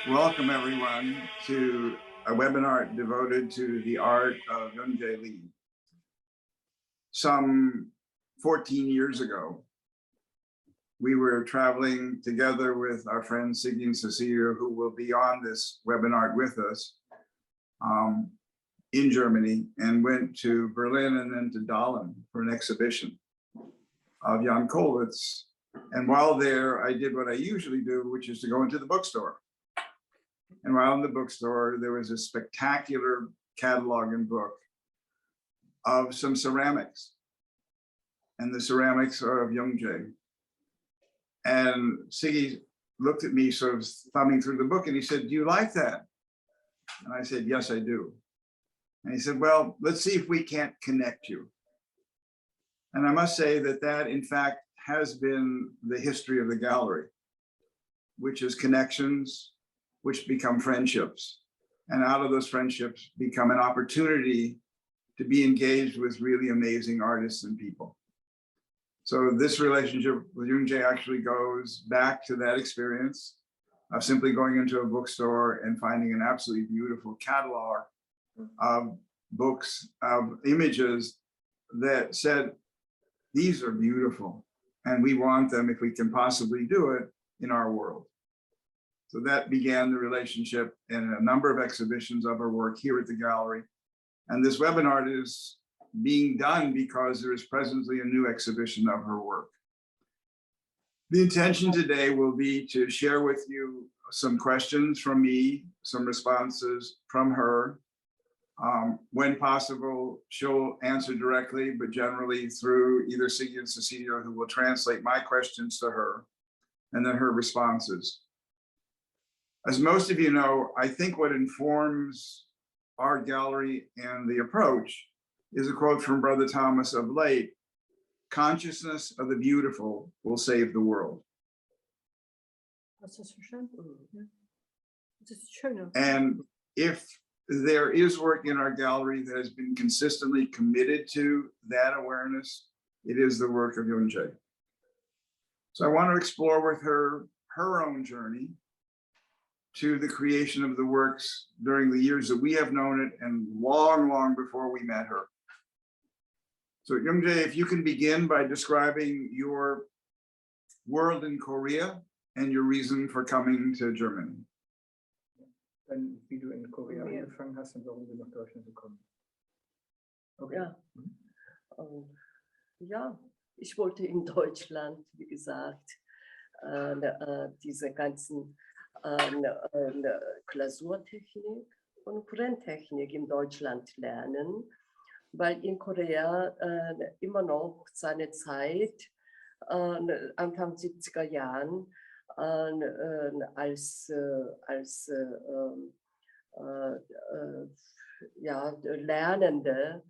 Welcome everyone to a webinar devoted to the art of Young Jae Lee. Some 14 years ago, we were traveling together with our friend Siggi Schaefer, who will be on this webinar with us, in Germany, and went to Berlin and then to Dahlem for an exhibition of Jan Kollwitz. And while there, I did what I usually do, which is to go into the bookstore. And while in the bookstore, there was a spectacular catalog and book of some ceramics. And the ceramics are of Young Jae. And Siggi looked at me sort of thumbing through the book and he said, "Do you like that?" And I said, "Yes, I do." And he said, "Well, let's see if we can't connect you." And I must say that that, in fact, has been the history of the gallery, which is connections, which become friendships. And out of those friendships become an opportunity to be engaged with really amazing artists and people. So this relationship with Young Jae actually goes back to that experience of simply going into a bookstore and finding an absolutely beautiful catalog of books, of images that said, these are beautiful and we want them, if we can possibly do it, in our world. So that began the relationship in a number of exhibitions of her work here at the gallery. And this webinar is being done because there is presently a new exhibition of her work. The intention today will be to share with you some questions from me, some responses from her. When possible, she'll answer directly, but generally through either Siggi and Cecilia, who will translate my questions to her, and then her responses. As most of you know, I think what informs our gallery and the approach is a quote from Brother Thomas of late: "Consciousness of the beautiful will save the world." And if there is work in our gallery that has been consistently committed to that awareness, it is the work of Young Jae. So I want to explore with her her own journey to the creation of the works during the years that we have known it and long, long before we met her. So Young Jae, if you can begin by describing your world in Korea and your reason for coming to Germany. Dann, wie du in Korea angefangen hast und warum du nach Deutschland gekommen bist. Okay. Ja. Ja, ich wollte in Deutschland, wie gesagt, diese ganzen Glasurtechnik und Brenntechnik in Deutschland lernen, weil in Korea immer noch seine Zeit, Anfang 70er Jahren, als Lernende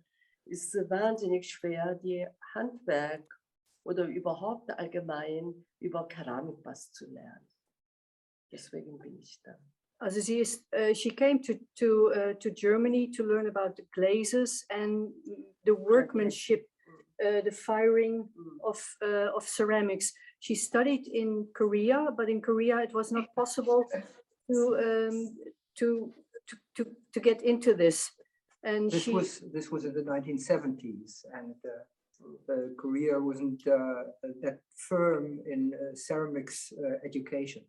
ist es wahnsinnig schwer, die Handwerk oder überhaupt allgemein über Keramik was zu lernen. Deswegen bin ich da. Also sie ist, she came to Germany to learn about the glazes and the workmanship, the firing of ceramics. She studied in Korea, but in Korea it was not possible to get into this. And this was in the 1970s, and Korea wasn't that firm in ceramics education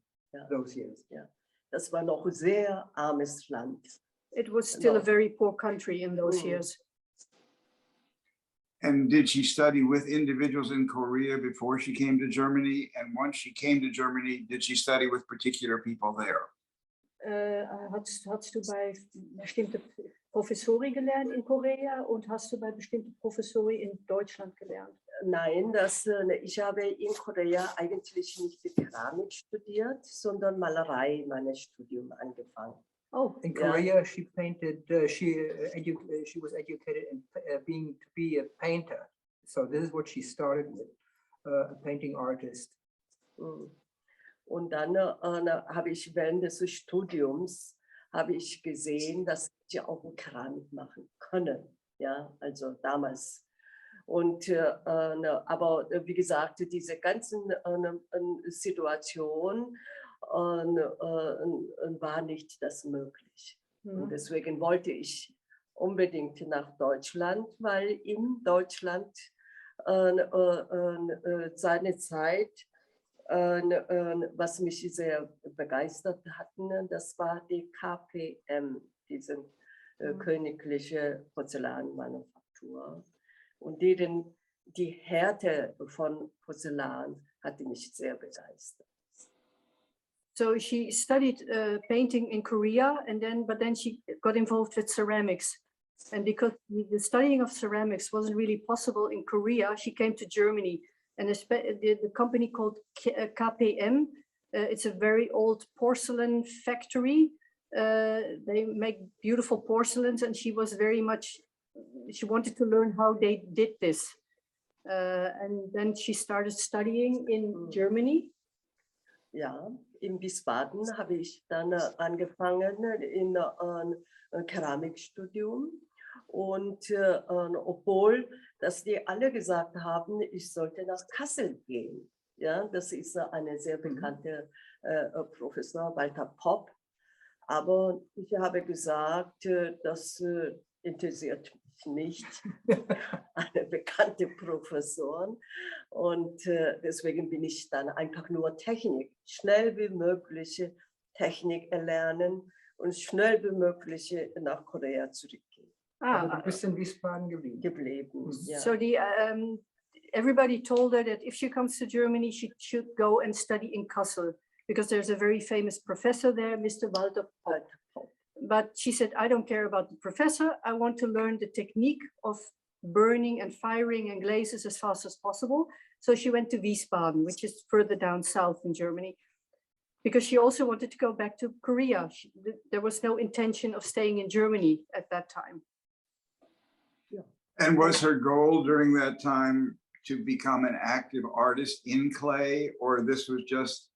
those years. Ja, das war noch sehr armes Land. It was still a very poor country in those years. And did she study with individuals in Korea before she came to Germany? And once she came to Germany, did she study with particular people there? Hast du bei bestimmte Professori gelernt in Korea und hast du bei bestimmte Professori in Deutschland gelernt? Nein, ich habe in Korea eigentlich nicht die Keramik studiert, sondern Malerei, mein Studium angefangen. Oh, in Korea, she painted. She was educated in to be a painter. So this is what she started with, a painting artist. Und dann habe ich während des Studiums gesehen, dass sie auch Keramik machen können. Ja, also damals. Und aber wie gesagt, diese ganzen Situation war nicht das möglich. Und deswegen wollte ich unbedingt nach Deutschland, weil in Deutschland seine Zeit, was mich sehr begeistert hatten, das war die KPM, diese königliche Porzellanmanufaktur. Und die Härte von Porzellan hatte mich sehr begeistert. So she studied painting in Korea, but then she got involved with ceramics. And because the studying of ceramics wasn't really possible in Korea, she came to Germany. And the company called KPM, it's a very old porcelain factory. They make beautiful porcelains, and she wanted to learn how they did this. And then she started studying in Germany. Ja, in Wiesbaden habe ich dann angefangen in Keramikstudium. Und obwohl, dass die alle gesagt haben, ich sollte nach Kassel gehen. Ja, das ist eine sehr bekannte Professor, Walter Popp. Aber ich habe gesagt, das interessiert mich nicht, eine bekannte Professorin. Und deswegen bin ich dann einfach nur Technik, schnell wie möglich Technik erlernen und schnell wie möglich nach Korea zurückgehen. Also du bist in Wiesbaden geblieben. Ja. So everybody told her that if she comes to Germany, she should go and study in Kassel, because there's a very famous professor there, Mr. Walter Popp. But she said, I don't care about the professor. I want to learn the technique of burning and firing and glazes as fast as possible. So she went to Wiesbaden, which is further down south in Germany, because she also wanted to go back to Korea. There was no intention of staying in Germany at that time. And was her goal during that time to become an active artist in clay, or this was just,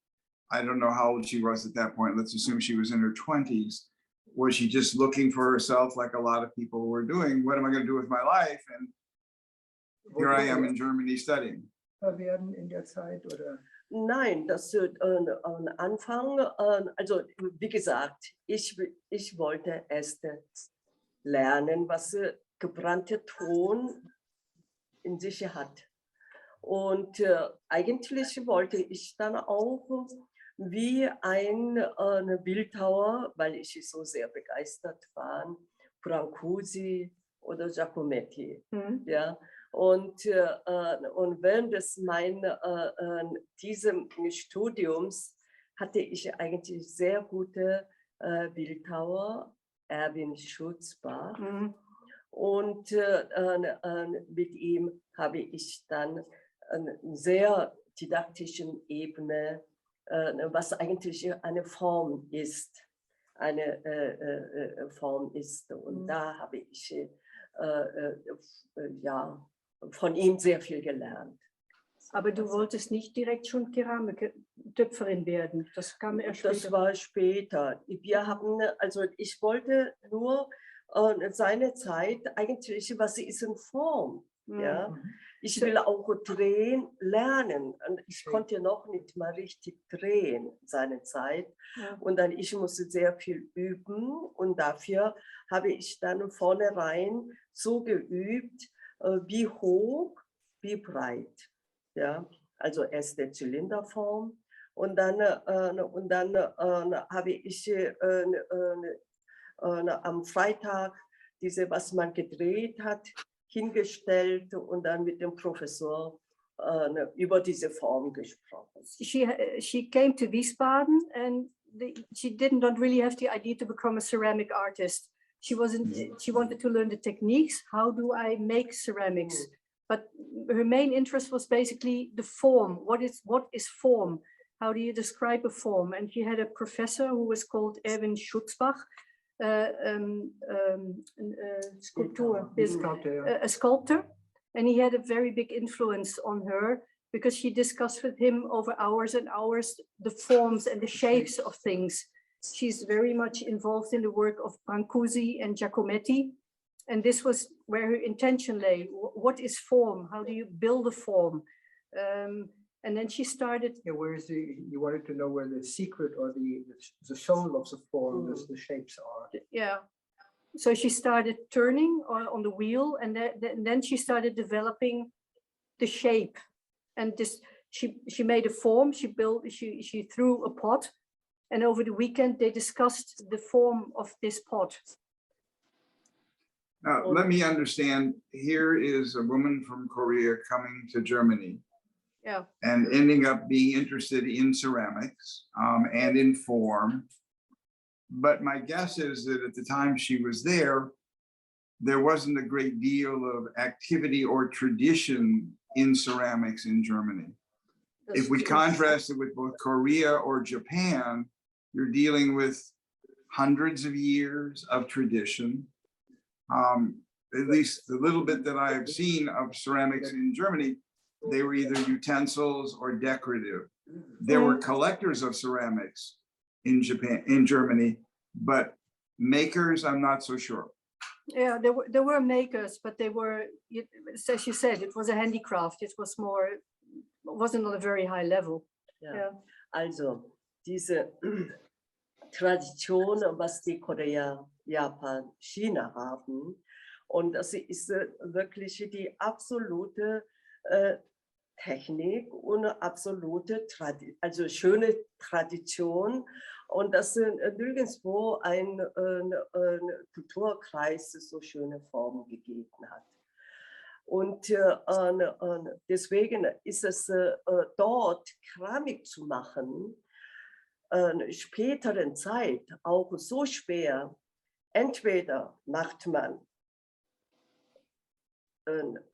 I don't know how old she was at that point, let's assume she was in her 20s. Was she just looking for herself like a lot of people were doing? What am I going to do with my life? And here I am in Germany studying. Werden in der Zeit, oder? Nein, das am Anfang, also wie gesagt, ich wollte erst lernen, was gebrannter Ton in sich hat. Und eigentlich wollte ich dann auch wie ein Bildhauer, weil ich so sehr begeistert war, Brancusi oder Giacometti. Ja? Und während diesem Studiums hatte ich eigentlich sehr gute Bildhauer, Erwin Schutzbach. Und mit ihm habe ich dann eine sehr didaktische Ebene, was eigentlich eine Form ist. Und da habe ich ja, von ihm sehr viel gelernt. Aber du wolltest nicht direkt schon Keramiktöpferin werden. Das kam erst später. Das war später. Ich wollte nur seine Zeit eigentlich, was ist in Form. Ja? Ich will auch drehen lernen. Und ich konnte noch nicht mal richtig drehen seine Zeit. Ja. Und dann ich musste sehr viel üben. Und dafür habe ich dann vornherein so geübt, wie hoch, wie breit. Ja? Also erst der Zylinderform. Und dann habe ich am Freitag was man gedreht hat, hingestellt und dann mit dem Professor über diese Form gesprochen. She came to Wiesbaden and she not really have the idea to become a ceramic artist. She wanted to learn the techniques. How do I make ceramics? But her main interest was basically the form. What is form? How do you describe a form? And she had a professor who was called Erwin Schutzbach, a sculptor, and he had a very big influence on her because she discussed with him over hours and hours the forms and the shapes of things. She's very much involved in the work of Brancusi and Giacometti, and this was where her intention lay. What is form? How do you build a form? And then she started, Yeah, where's you wanted to know where the secret or the soul of the form, the shapes are. yeah. So she started turning on the wheel, and then she started developing the shape. And this, she made a form. She threw a pot, and over the weekend they discussed the form of this pot. Now, let me understand, here is a woman from Korea coming to Germany. Yeah. And ending up being interested in ceramics and in form. But my guess is that at the time she was there wasn't a great deal of activity or tradition in ceramics in Germany. If we contrast it with both Korea or Japan, you're dealing with hundreds of years of tradition. At least the little bit that I have seen of ceramics in Germany, they were either utensils or decorative. There were collectors of ceramics in Germany, but makers, I'm not so sure. Yeah, there were makers, but they were, as you said, it was a handicraft. It was more, wasn't on a very high level. Ja. Also diese Tradition, was die Korea, Japan, China haben, und das ist wirklich die absolute Technik und absolute also schöne Tradition, und das nirgendwo ein Kulturkreis so schöne Formen gegeben hat. Und deswegen ist es dort Keramik zu machen, späteren Zeit auch so schwer. Entweder macht man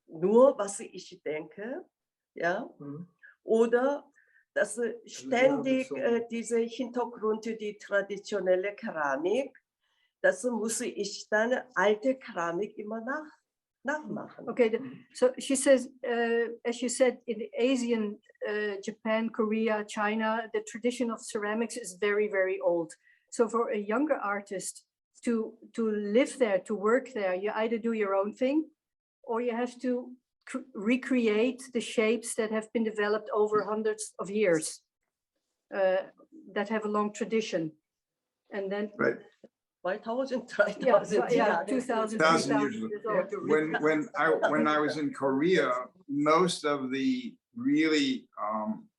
nur, was ich denke, ja, oder dass ständig diese Hintergrund, die traditionelle Keramik, das muss ich dann alte Keramik immer nachmachen. Okay, so she says, as you said, in the Asian, Japan, Korea, China, the tradition of ceramics is very, very old. So for a younger artist to live there, to work there, you either do your own thing, or you have to recreate the shapes that have been developed over hundreds of years, that have a long tradition. And then, Right. 2000, 3000 yeah, Jahre. 2000, 1,000 years 3000 ago. years old. When I was in Korea, most of the really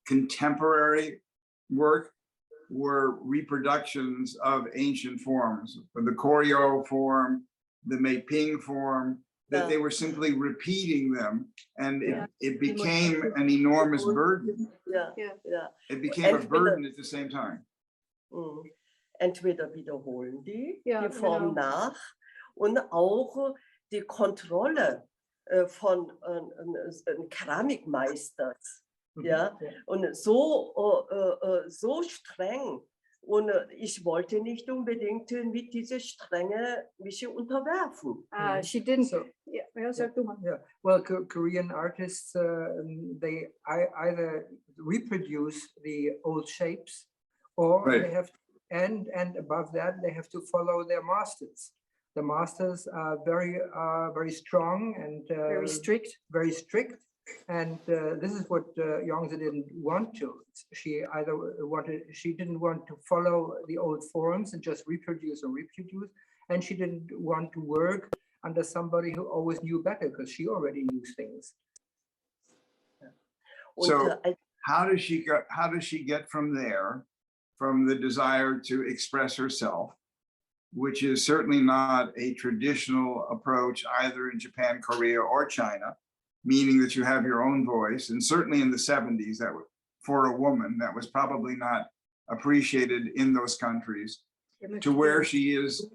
contemporary work were reproductions of ancient forms, the Koryo form, the Meiping form, that they were simply repeating them, and it became an enormous burden. It became a burden at the same time. Entweder wiederholen die Ja, Form genau. nach, und auch die Kontrolle von Keramikmeisters. Ja, und so streng. Und ich wollte nicht unbedingt mit dieser Strenge mich unterwerfen. She didn't. Yeah, sag du mal. Yeah, well, Korean artists, they either reproduce the old shapes, or Right. they have, and above that, they have to follow their masters. The masters are very strong and Very strict. very strict. And this is what Young Jae didn't want to. She didn't want to follow the old forms and just reproduce, and she didn't want to work under somebody who always knew better, because she already knew things. So how does she get from there, from the desire to express herself, which is certainly not a traditional approach either in Japan, Korea, or China, meaning that you have your own voice, and certainly in the 70s, that was, for a woman, that was probably not appreciated in those countries, to where she is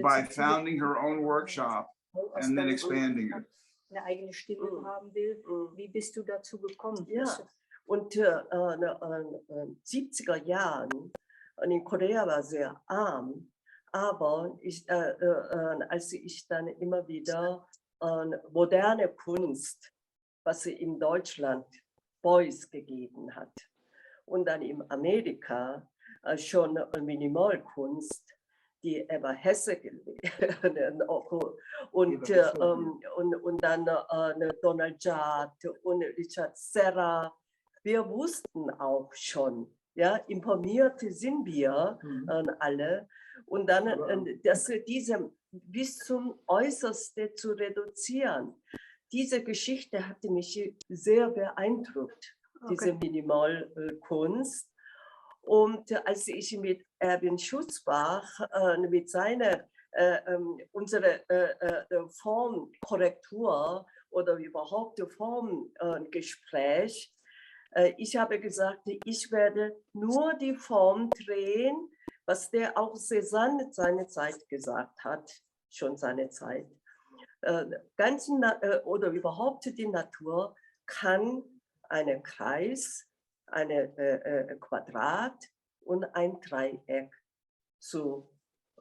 by founding her own workshop and then expanding it. Eine eigene Stimme haben will. Wie bist du dazu gekommen? Ja, und 70er Jahren, und in Korea war sehr arm, aber als ich dann immer wieder moderne Kunst, was sie in Deutschland Beuys gegeben hat, und dann in Amerika schon Minimalkunst, die Eva Hesse und dann Donald Judd und Richard Serra, wir wussten auch schon, ja, informiert sind wir alle. Und dann dass diese bis zum Äußersten zu reduzieren. Diese Geschichte hatte mich sehr beeindruckt, diese Minimalkunst. Und als ich mit Erwin Schutzbach, mit seiner unsere Formkorrektur oder überhaupt Formgespräch, ich habe gesagt, ich werde nur die Form drehen, was der auch Cézanne seine Zeit gesagt hat, schon seine Zeit. Oder überhaupt die Natur kann einen Kreis, ein Quadrat und ein Dreieck zu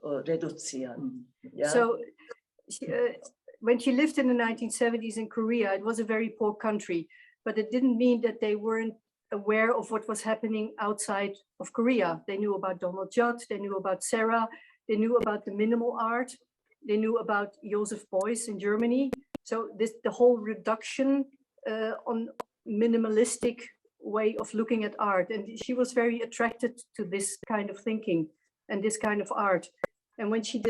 reduzieren. Ja? So when she lived in the 1970s in Korea, it was a very poor country, but it didn't mean that they weren't aware of what was happening outside of Korea. They knew about Donald Judd, they knew about Sarah, they knew about the minimal art, they knew about Joseph Beuys in Germany. So the whole reduction on minimalistic way of looking at art. And she was very attracted to this kind of thinking and this kind of art. And when she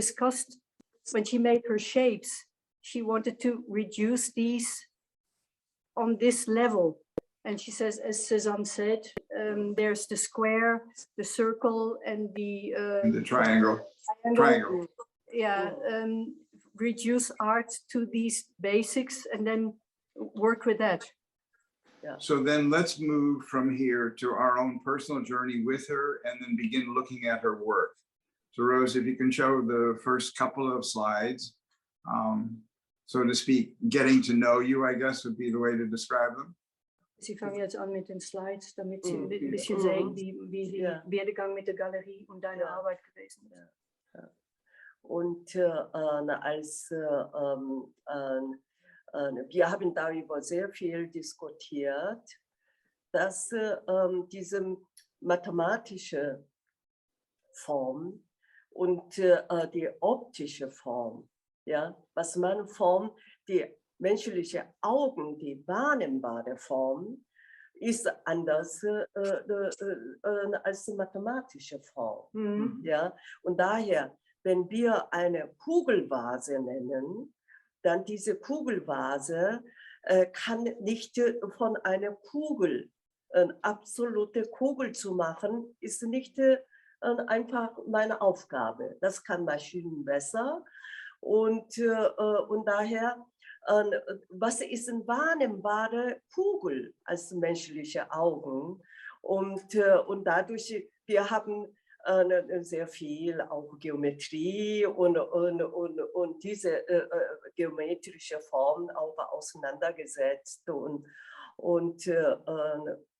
made her shapes, she wanted to reduce these on this level. And she says, as Cézanne said, there's the square, the circle, and the triangle. Yeah, reduce art to these basics and then work with that. Yeah. So then let's move from here to our own personal journey with her and then begin looking at her work. So Rose, if you can show the first couple of slides, so to speak, getting to know you, I guess would be the way to describe them. Sie fangen jetzt an mit den Slides, damit Sie ein bisschen sehen, wie der Werdegang mit der Galerie und deine Arbeit gewesen ist. Ja. Und wir haben darüber sehr viel diskutiert, dass diese mathematische Form und die optische Form, ja, was man Form, die menschliche Augen, die wahrnehmbare Form, ist anders als die mathematische Form. Ja? Und daher, wenn wir eine Kugelvase nennen, dann diese Kugelvase kann nicht von einer Kugel, eine absolute Kugel zu machen, ist nicht einfach meine Aufgabe. Das kann Maschinen besser. Und daher, was ist eine wahrnehmbare Kugel als menschliche Augen? Und dadurch, wir haben sehr viel auch Geometrie und diese geometrische Form auch auseinandergesetzt. Und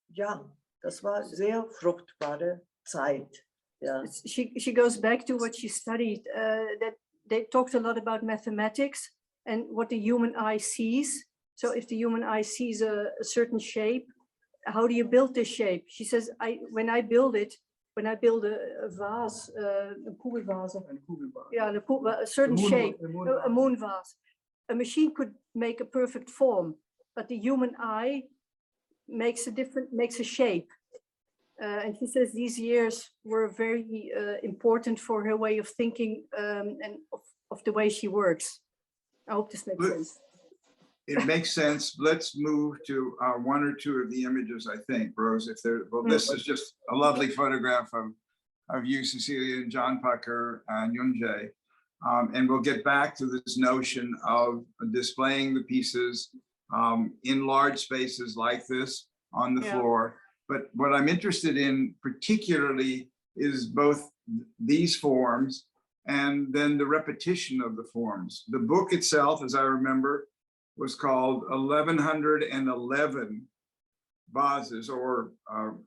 ja, das war sehr fruchtbare Zeit. Ja. She goes back to what she studied, that they talked a lot about mathematics and what the human eye sees. So if the human eye sees a certain shape, how do you build this shape? She says, when I build a vase, een kugelvase, yeah, a certain shape, a moon vase, a machine could make a perfect form, but the human eye makes a shape. And she says these years were very important for her way of thinking and of the way she works. I hope this makes sense. It makes sense. Let's move to one or two of the images, I think, Rose, if there, well, this is just a lovely photograph of you, Cecilia, and John Pucker and Young Jae. And we'll get back to this notion of displaying the pieces in large spaces like this on the floor. But what I'm interested in particularly is both these forms and then the repetition of the forms. The book itself, as I remember, was called 1111 vases or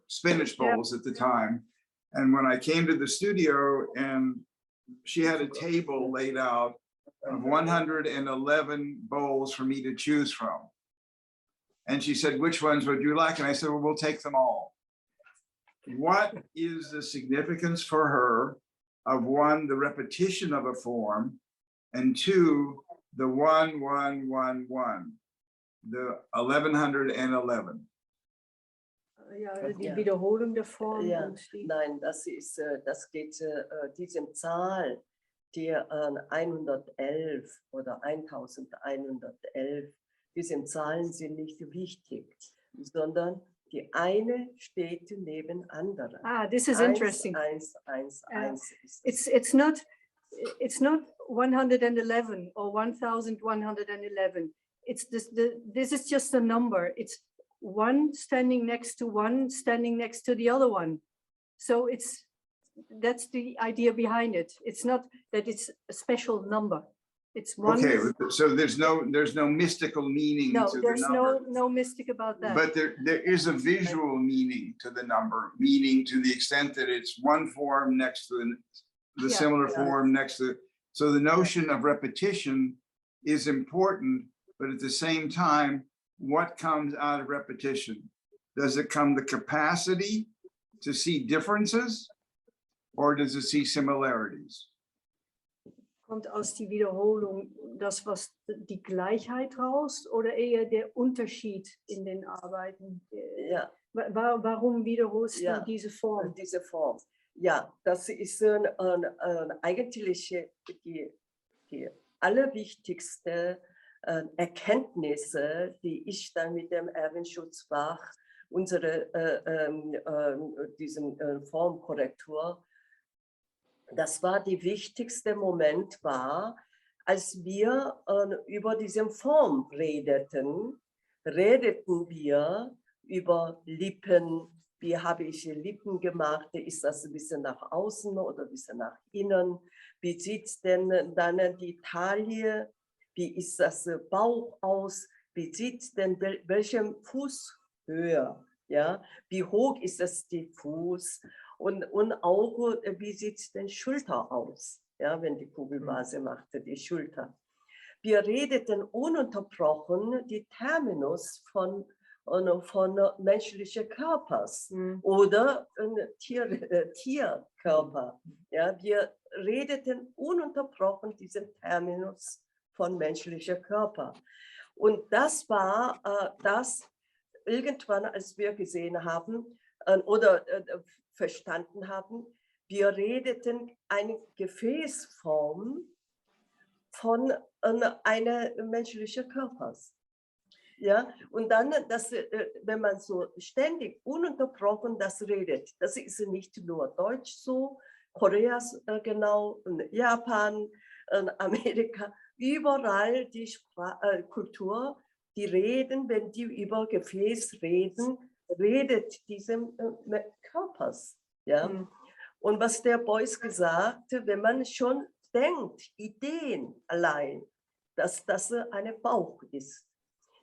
spinach bowls at the time. And when I came to the studio and she had a table laid out of 111 bowls for me to choose from. And she said, which ones would you like? And I said, well, we'll take them all. What is the significance for her of one, the repetition of a form, and two, the 1111, the 1111? Ja, die Ja. Wiederholung der Form Ja, und die. nein, das geht diesem Zahl, die 111 oder 1111, diese Zahlen sind nicht wichtig, sondern die eine steht neben anderen. Ah, this is interesting. 111 ist It's not 111 or 1111. It's this is just a number. It's one standing next to one, standing next to the other one. So that's the idea behind it. It's not that it's a special number. It's one. Okay, so there's no mystical meaning No, to the there's number. no mystic about that. But there is a visual meaning to the number, meaning to the extent that it's one form next to the Yeah. similar Yeah. form next to. So the notion of repetition is important, but at the same time, what comes out of repetition? Does it come the capacity to see differences, or does it see similarities? Kommt aus die Wiederholung das, was die Gleichheit raus oder eher der Unterschied in den Arbeiten? Ja. Warum wiederholst Ja. du diese Form? Diese Form. Ja, das ist eigentlich die allerwichtigste Erkenntnisse, die ich dann mit dem Erwin Schutzbach, diesem Formkorrektur, das war der wichtigste Moment war, als wir über diese Form redeten wir über Lippen. Wie habe ich Lippen gemacht? Ist das ein bisschen nach außen oder ein bisschen nach innen? Wie sieht denn dann die Taille? Wie ist das Bauch aus? Wie sieht denn welche Fußhöhe? Ja? Wie hoch ist das die Fuß? Und auch, wie sieht denn Schulter aus? Ja, wenn die Kugelbase machte, die Schulter. Wir redeten ununterbrochen die Terminus von menschlichen Körpers oder Tierkörper. Ja, wir redeten ununterbrochen diesen Terminus von menschlicher Körper. Und das war das irgendwann, als wir gesehen haben oder verstanden haben, wir redeten eine Gefäßform von einer menschlichen Körpers. Ja, und dann, wenn man so ständig, ununterbrochen das redet, das ist nicht nur Deutsch so, Korea genau, Japan, Amerika, überall die Kultur, die reden, wenn die über Gefäß reden, redet diesem Körpers. Ja? Und was der Beuys gesagt, wenn man schon denkt, Ideen allein, dass das ein Bauch ist.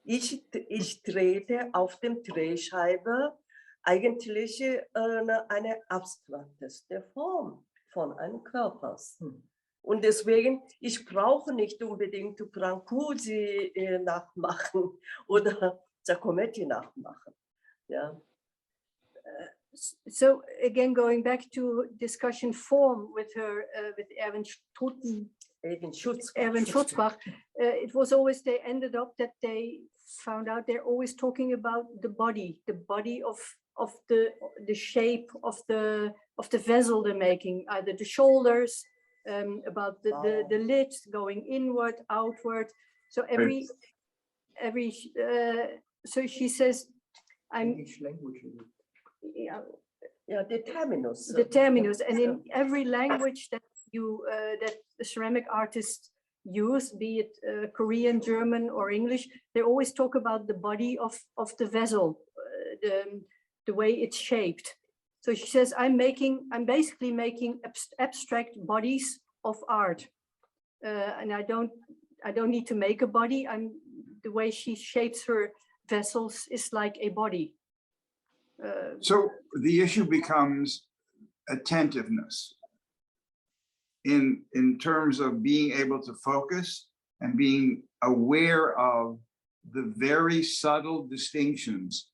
Ich trete auf dem Drehscheibe eigentlich eine abstrakteste Form von einem Körpers. Und deswegen, ich brauche nicht unbedingt Brancusi nachmachen oder Giacometti nachmachen. Ja. So again, going back to discussion form with Erwin Schutzbach, it was always, they ended up that they found out they're always talking about the body of the shape of the vessel they're making, either the shoulders, about the lids going inward, outward. So so she says, English language is it? Yeah, the terminus. The terminus, and in every language that that the ceramic artists use, be it Korean, German, or English, they always talk about the body of the vessel, the way it's shaped. So she says, I'm basically making abstract bodies of art, and I don't need to make a body. The way she shapes her vessels is like a body. So the issue becomes attentiveness in terms of being able to focus and being aware of the very subtle distinctions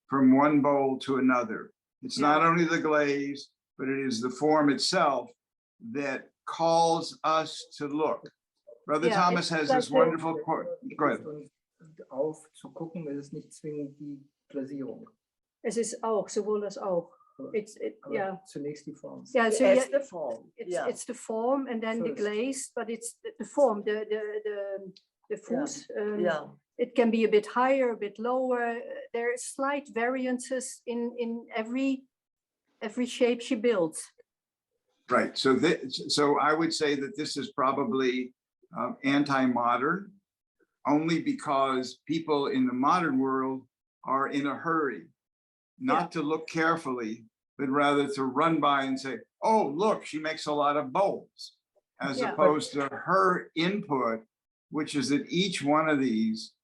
from one bowl to another. It's not only the glaze, but it is the form itself that calls us to look. Brother Thomas has this wonderful quote. Go ahead. Auf zu gucken, es ist nicht zwingend die Glasierung. Es ist auch, sowohl als auch. Aber Yeah. Zunächst die Form. Yeah, Die so yeah, erste Form. Ja. it's the form and then the First. glaze, but it's the form, the Fuß. Ja. It can be a bit higher, a bit lower. There are slight variances in every shape she builds. Right. So I would say that this is probably anti-modern, only because people in the modern world are in a hurry, not to look carefully, but rather to run by and say, oh, look, she makes a lot of bowls, as Yeah. opposed to her input, which is that each one of these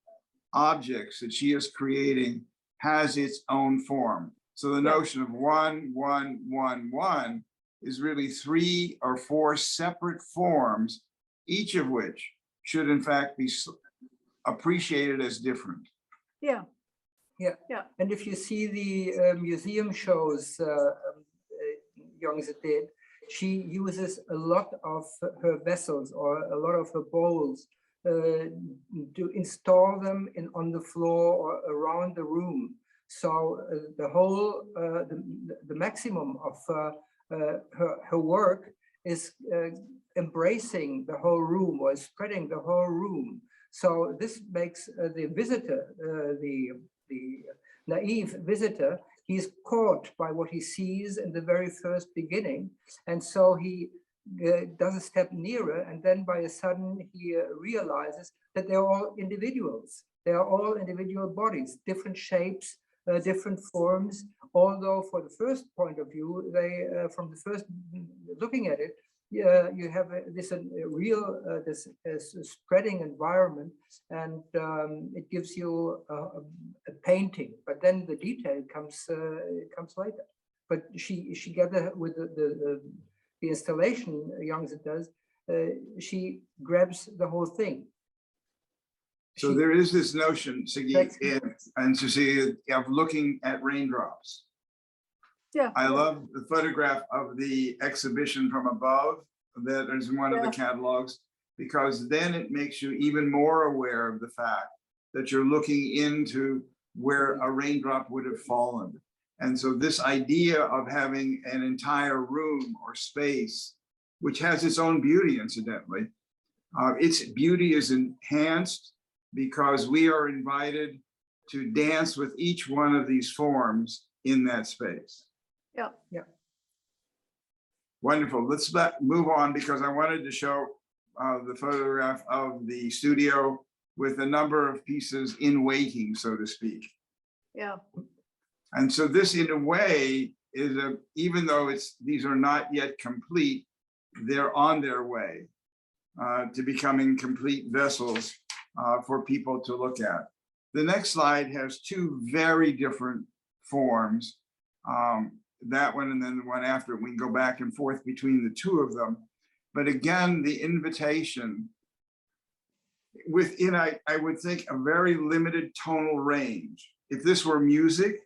objects that she is creating has its own form. So the notion of 1, 1, 1, 1 is really 3 or 4 separate forms, each of which should in fact be appreciated as different. Yeah. And if you see the museum shows Young Jae did, she uses a lot of her vessels or a lot of her bowls to install them on the floor or around the room. So the whole, the maximum of her work is embracing the whole room or spreading the whole room. So this makes the visitor, the naive visitor, he's caught by what he sees in the very first beginning. And so he does a step nearer, and then by a sudden he realizes that they're all individuals. They are all individual bodies, different shapes, different forms, although for the first point of view, they, from the first looking at it, you have this real this spreading environment, and it gives you a painting. But then the detail comes later. But she together with the installation, Young Jae does, she grabs the whole thing. So there is this notion, Siggi and Cecilia, of looking at raindrops. Yeah. I love the photograph of the exhibition from above that is in one of the catalogs, because then it makes you even more aware of the fact that you're looking into where a raindrop would have fallen. And so this idea of having an entire room or space, which has its own beauty, incidentally, its beauty is enhanced because we are invited to dance with each one of these forms in that space. Yeah. Wonderful. Let's move on, because I wanted to show the photograph of the studio with a number of pieces in waiting, so to speak. Yeah. And so this, in a way, is even though these are not yet complete, they're on their way to becoming complete vessels for people to look at. The next slide has 2 very different forms. That one and then the one after, we can go back and forth between the 2 of them. But again, the invitation within, I would think, a very limited tonal range. If this were music,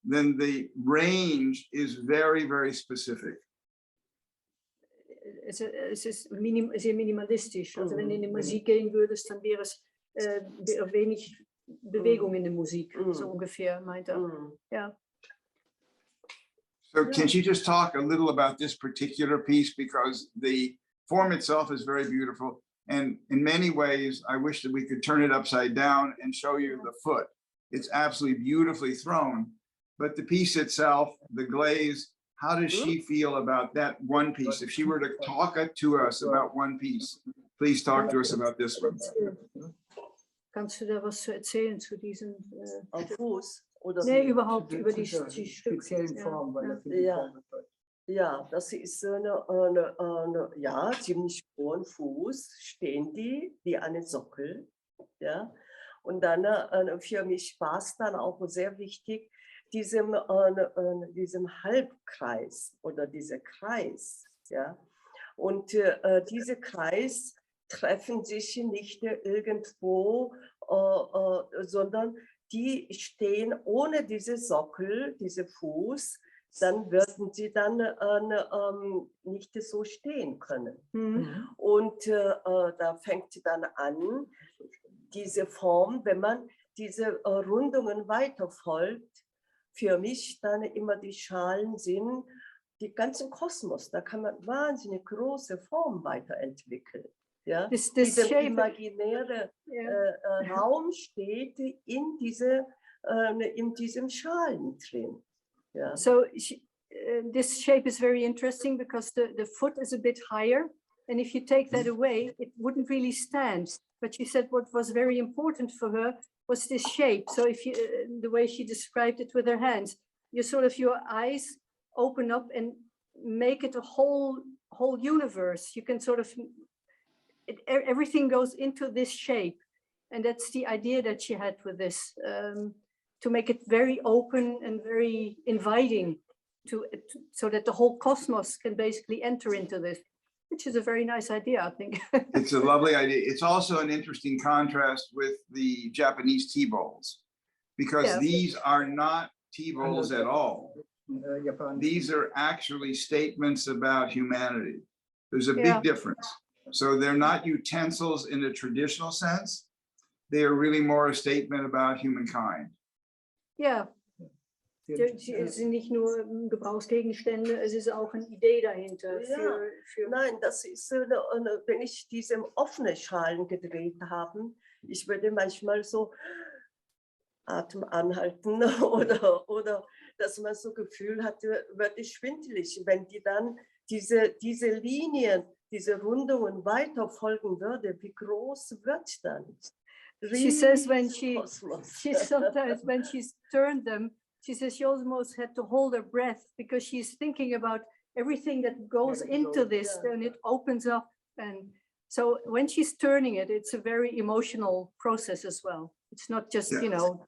then the range is very, very specific. Es ist sehr minimalistisch. Also wenn du in die Musik gehen würdest, dann wäre es wenig Bewegung in der Musik, so ungefähr, meint Ja. So can you just talk a little about this particular piece, because the form itself is very beautiful, and in many ways I wish that we could turn it upside down and show you the foot. It's absolutely beautifully thrown, but the piece itself, the glaze, how does she feel about that one piece? If she were to talk to us about one piece, please talk to us about this one. Kannst du da was zu erzählen zu diesem? Am Fuß? Oder Nee, wie? überhaupt über die speziellen Form, weil das Ja, das ist eine ja, ziemlich hohen Fuß, stehen die wie eine Sockel. Ja? Und dann für mich war es dann auch sehr wichtig, diesem Halbkreis oder dieser Kreis. Ja? Und diese Kreis treffen sich nicht irgendwo, sondern die stehen ohne diese Sockel, diese Fuß, dann würden sie dann nicht so stehen können. Und da fängt dann an, diese Form, wenn man diese Rundungen weiter folgt, für mich dann immer die Schalen sind, die ganzen Kosmos. Da kann man wahnsinnig große Formen weiterentwickeln. Ja? This Dieser shape, imaginäre Raum steht in diesem Schalen drin. Ja. so this shape is very interesting because the foot is a bit higher. And if you take that away, it wouldn't really stand. But she said what was very important for her was this shape. So if you, the way she described it with her hands, you sort of, your eyes open up and make it a whole universe. You can sort of, everything goes into this shape. And that's the idea that she had with this, to make it very open and very inviting so that the whole cosmos can basically enter into this, which is a very nice idea, I think. It's a lovely idea. It's also an interesting contrast with the Japanese tea bowls, because these are not tea bowls at all. These are actually statements about humanity. There's a big difference. So they're not utensils in a traditional sense. They are really more a statement about humankind. Ja, es sind nicht nur Gebrauchsgegenstände, es ist auch eine Idee dahinter. Nein, das ist, wenn ich diese offene Schalen gedreht habe, ich würde manchmal so Atem anhalten oder dass man so Gefühl hatte, wird es schwindelig, wenn die dann diese Linien, diese Rundungen weiter folgen würde, wie groß wird dann? She says sometimes when she's turned them, she says she almost had to hold her breath because she's thinking about everything that goes into this and it opens up. And so when she's turning it, it's a very emotional process as well. It's not just, you know.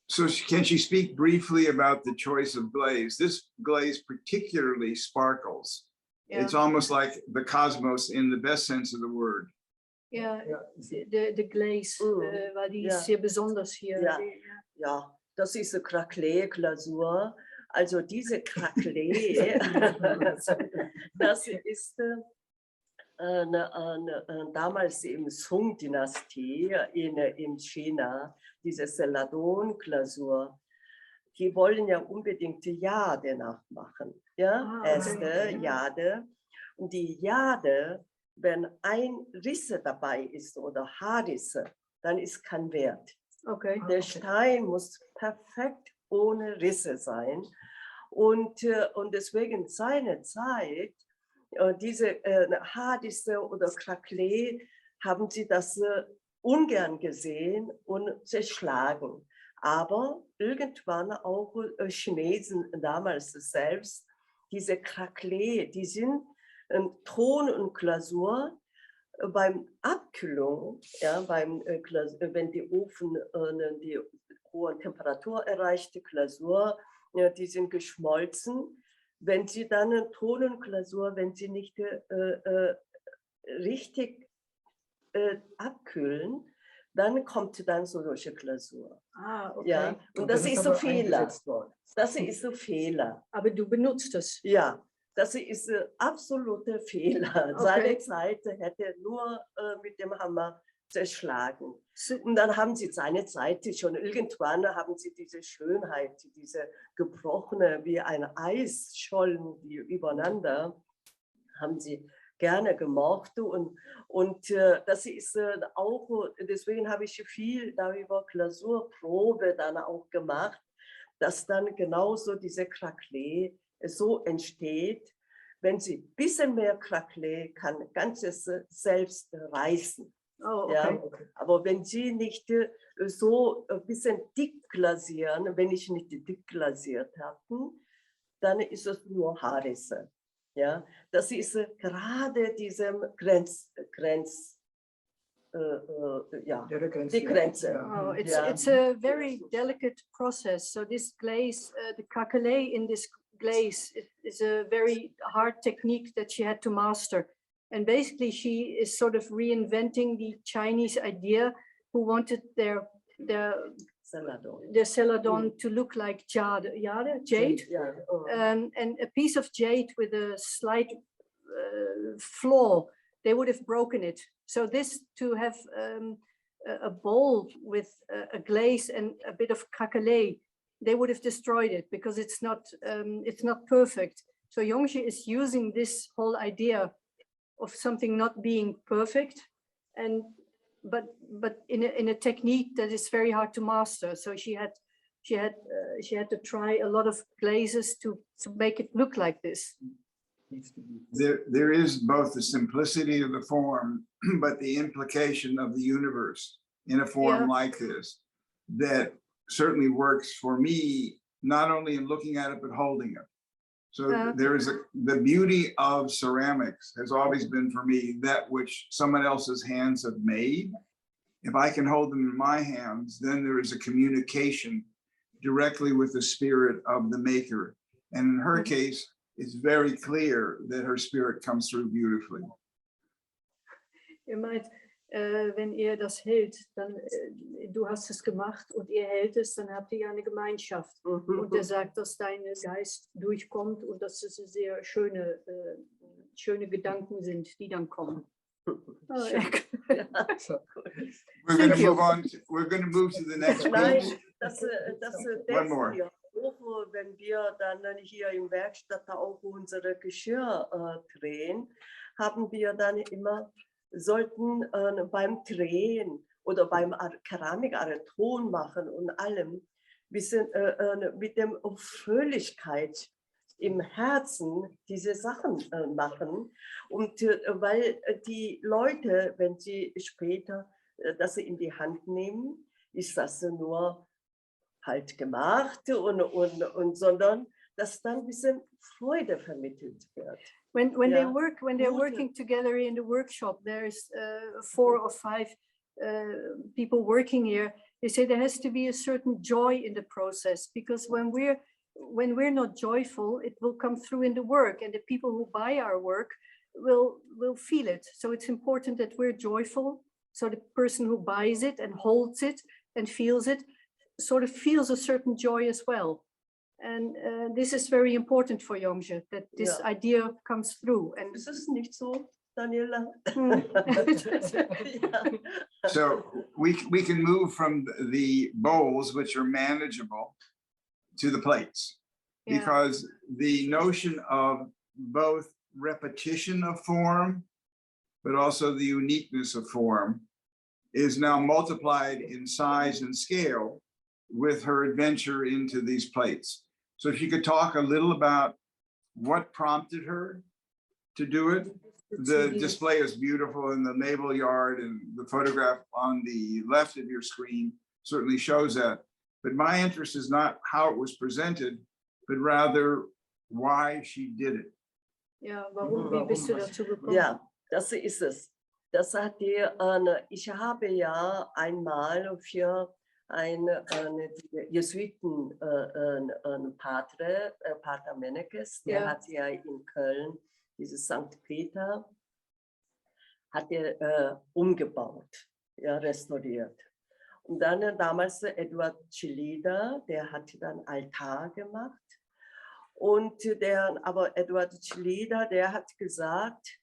So can she speak briefly about the choice of glaze? This glaze particularly sparkles. It's almost like the cosmos in the best sense of the word. Ja, de glaze, weil die ist sehr besonders hier. Ja, das ist eine Craquelé-Glasur. Also diese Craquelé, das ist damals im Sung-Dynastie in China, diese Celadon-Glasur. Die wollen ja unbedingt die Jade nachmachen. Ja, Äste, Jade. Und die Jade, wenn ein Risse dabei ist oder Haarrisse, dann ist kein Wert. Okay. Der Stein muss perfekt ohne Risse sein. Und deswegen seine Zeit, diese Haarrisse oder Craquelé, haben sie das ungern gesehen und zerschlagen. Aber irgendwann auch Chinesen damals selbst, diese Craquelé, die sind Ton und Glasur beim Abkühlung, wenn die Ofen die hohe Temperatur erreicht, die Glasur, die sind geschmolzen. Wenn sie dann Ton und Glasur, wenn sie nicht richtig abkühlen, dann kommt dann solche Glasur. Okay. Ja, und das ist so Fehler. Das ist so Fehler. Aber du benutzt es. Ja. Das ist ein absoluter Fehler. Okay. Seine Zeit hätte nur mit dem Hammer zerschlagen. Und dann haben sie seine Zeit schon irgendwann haben sie diese Schönheit, diese gebrochene wie ein Eisschollen, die übereinander, haben sie gerne gemocht. Und das ist auch, deswegen habe ich viel darüber Glasurprobe dann auch gemacht, dass dann genauso diese Craquelé so entsteht, wenn sie ein bisschen mehr Craquelé kann, ganzes selbst reißen. Oh, okay. Ja? Aber wenn sie nicht so ein bisschen dick glasieren, wenn ich nicht dick glasiert habe, dann ist es nur Haarrisse. Ja? Das ist gerade diesem die Grenze. Oh, it's a very delicate process. So this glaze, the craquelé in this glaze is a very hard technique that she had to master. And basically she is sort of reinventing the Chinese idea who wanted their celadon to look like jade, and a piece of jade with a slight flaw, they would have broken it. So this to have a bowl with a glaze and a bit of craquelé they would have destroyed it because it's not perfect. So Yunji is using this whole idea of something not being perfect, but in a technique that is very hard to master. So she had to try a lot of glazes to make it look like this. There is both the simplicity of the form, but the implication of the universe in a form like this that certainly works for me, not only in looking at it, but holding it. So there is the beauty of ceramics has always been for me that which someone else's hands have made. If I can hold them in my hands, then there is a communication directly with the spirit of the maker. And in her case, it's very clear that her spirit comes through beautifully. Ihr meint, wenn ihr das hält, dann du hast es gemacht und ihr hält es, dann habt ihr ja eine Gemeinschaft. Und er sagt, dass dein Geist durchkommt und dass es sehr schöne Gedanken sind, die dann kommen. Oh, ja. We're going to move on. We're going to move to the next page. One more. Wenn wir dann hier im Werkstatt auch unsere Geschirr drehen, haben wir dann immer, sollten beim Drehen oder beim Keramik-Ton machen und allem, wissen, mit der Fröhlichkeit im Herzen diese Sachen machen. Und weil die Leute, wenn sie später das in die Hand nehmen, ist das nur halt gemacht und sondern dass dann ein bisschen Freude vermittelt wird. When they're working together in the workshop, there's 4 or 5 people working here. They say there has to be a certain joy in the process, because when we're not joyful, it will come through in the work, and the people who buy our work will feel it. So it's important that we're joyful, so the person who buys it and holds it and feels it sort of feels a certain joy as well. And this is very important for Yunji, that this idea comes through. And ist es nicht so, Daniela? So we can move from the bowls, which are manageable, to the plates, because the notion of both repetition of form, but also the uniqueness of form, is now multiplied in size and scale with her adventure into these plates. So if you could talk a little about what prompted her to do it. The display is beautiful in the naval yard, and the photograph on the left of your screen certainly shows that. But my interest is not how it was presented, but rather why she did it. Ja, wie bist du dazu gekommen? Ja, das ist es. Das hat ich habe ja einmal für eine Jesuiten Pater Menekes, der hat ja in Köln dieses St. Peter, hat er umgebaut, restauriert. Und dann damals Edward Chilida, der hat dann Altar gemacht. Und aber Edward Chilida, der hat gesagt,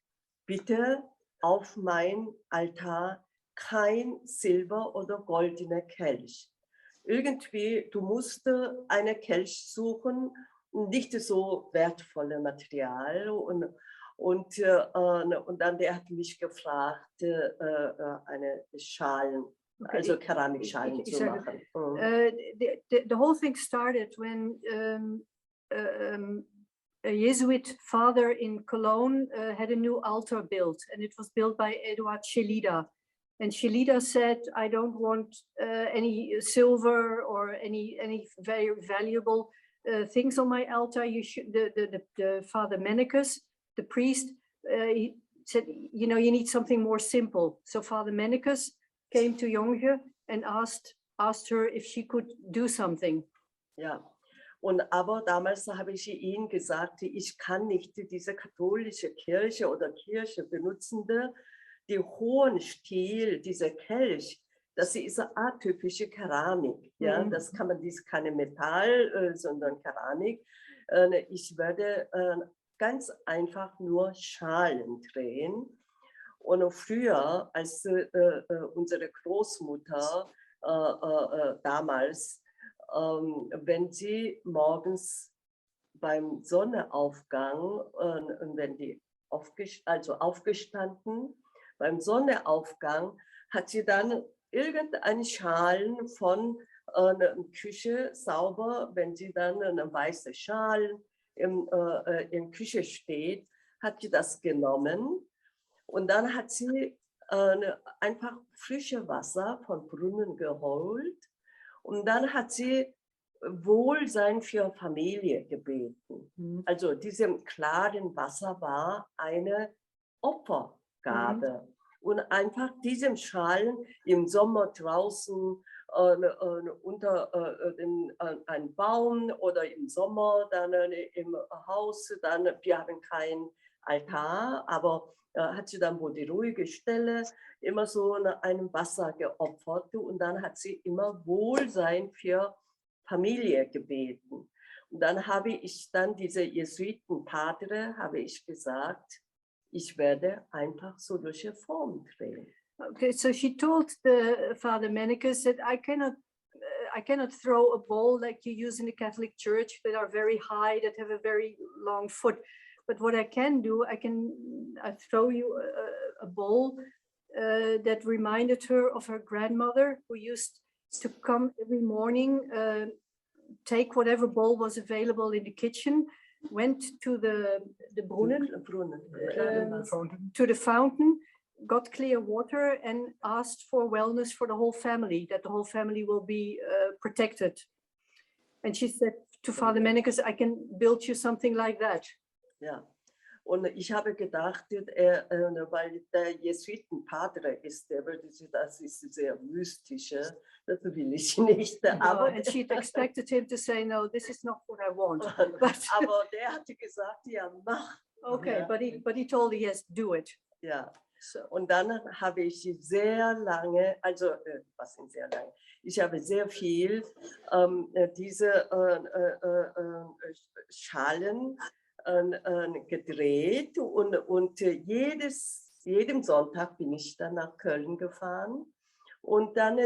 bitte auf mein Altar kein Silber- oder goldener Kelch. Irgendwie, du musst einen Kelch suchen, nicht so wertvolle Material. Und dann der hat mich gefragt, eine Schalen, also Keramikschalen zu machen. The whole thing started when a Jesuit father in Cologne had a new altar built, and it was built by Edward Chilida. And Chilida said, I don't want any silver or any very valuable things on my altar. You should, the Father Menekes, the priest, he said, you know, you need something more simple. So Father Menekes came to Yunji and asked her if she could do something. Ja. Und aber damals habe ich ihm gesagt, ich kann nicht diese katholische Kirche oder Kirche benutzende, die hohen Stil, dieser Kelch, das ist atypische Keramik. Ja, das kann man, dies keine Metall, sondern Keramik. Ich werde ganz einfach nur Schalen drehen. Und früher, als unsere Großmutter damals wenn sie morgens beim Sonnenaufgang, wenn die aufgestanden, beim Sonnenaufgang hat sie dann irgendeine Schalen von einer Küche sauber, wenn sie dann eine weiße Schal in Küche steht, hat sie das genommen und dann hat sie einfach frische Wasser von Brunnen geholt und dann hat sie Wohlsein für Familie gebeten. Also diesem klaren Wasser war eine Opfergabe. Und einfach diesem Schalen im Sommer draußen unter einem Baum oder im Sommer dann im Haus, dann wir haben kein Altar, aber hat sie dann wohl die ruhige Stelle immer so einem Wasser geopfert und dann hat sie immer Wohlsein für Familie gebeten. Und dann habe ich dann diese Jesuitenpadre, habe ich gesagt, ich werde einfach solche Formen drehen. Okay, so she told the Father Mennicus that I cannot throw a ball like you use in the Catholic Church that are very high, that have a very long foot. But what I can do, I throw you a ball that reminded her of her grandmother, who used to come every morning, take whatever bowl was available in the kitchen, went to the brunnen, to the fountain, got clear water and asked for wellness for the whole family, that the whole family will be protected. And she said to Father Mennicus, I can build you something like that. Ja, und ich habe gedacht, weil der Jesuitenpadre ist, das ist sehr mystische, das will ich nicht. Aber And she expected him to say, no, this is not what I want. Aber der hatte gesagt, ja, mach. Okay, Ja. but he told her, yes, do it. Ja, So. und dann habe ich sehr lange, also was sind sehr lange, ich habe sehr viel diese Schalen gedreht und jedem Sonntag bin ich dann nach Köln gefahren und dann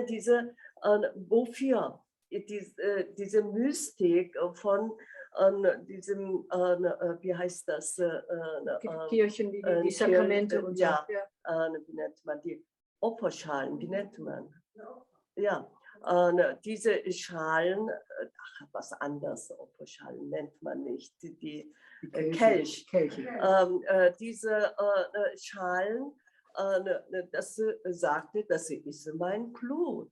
wofür diese Mystik von diesem, wie heißt das? Kirchen, die Sakramente und so. Ja, wie nennt man die? Opferschalen, wie nennt man? Ja, diese Schalen, was anders, Opferschalen nennt man nicht, die Kelch. Diese Schalen, das sagte, das ist mein Blut.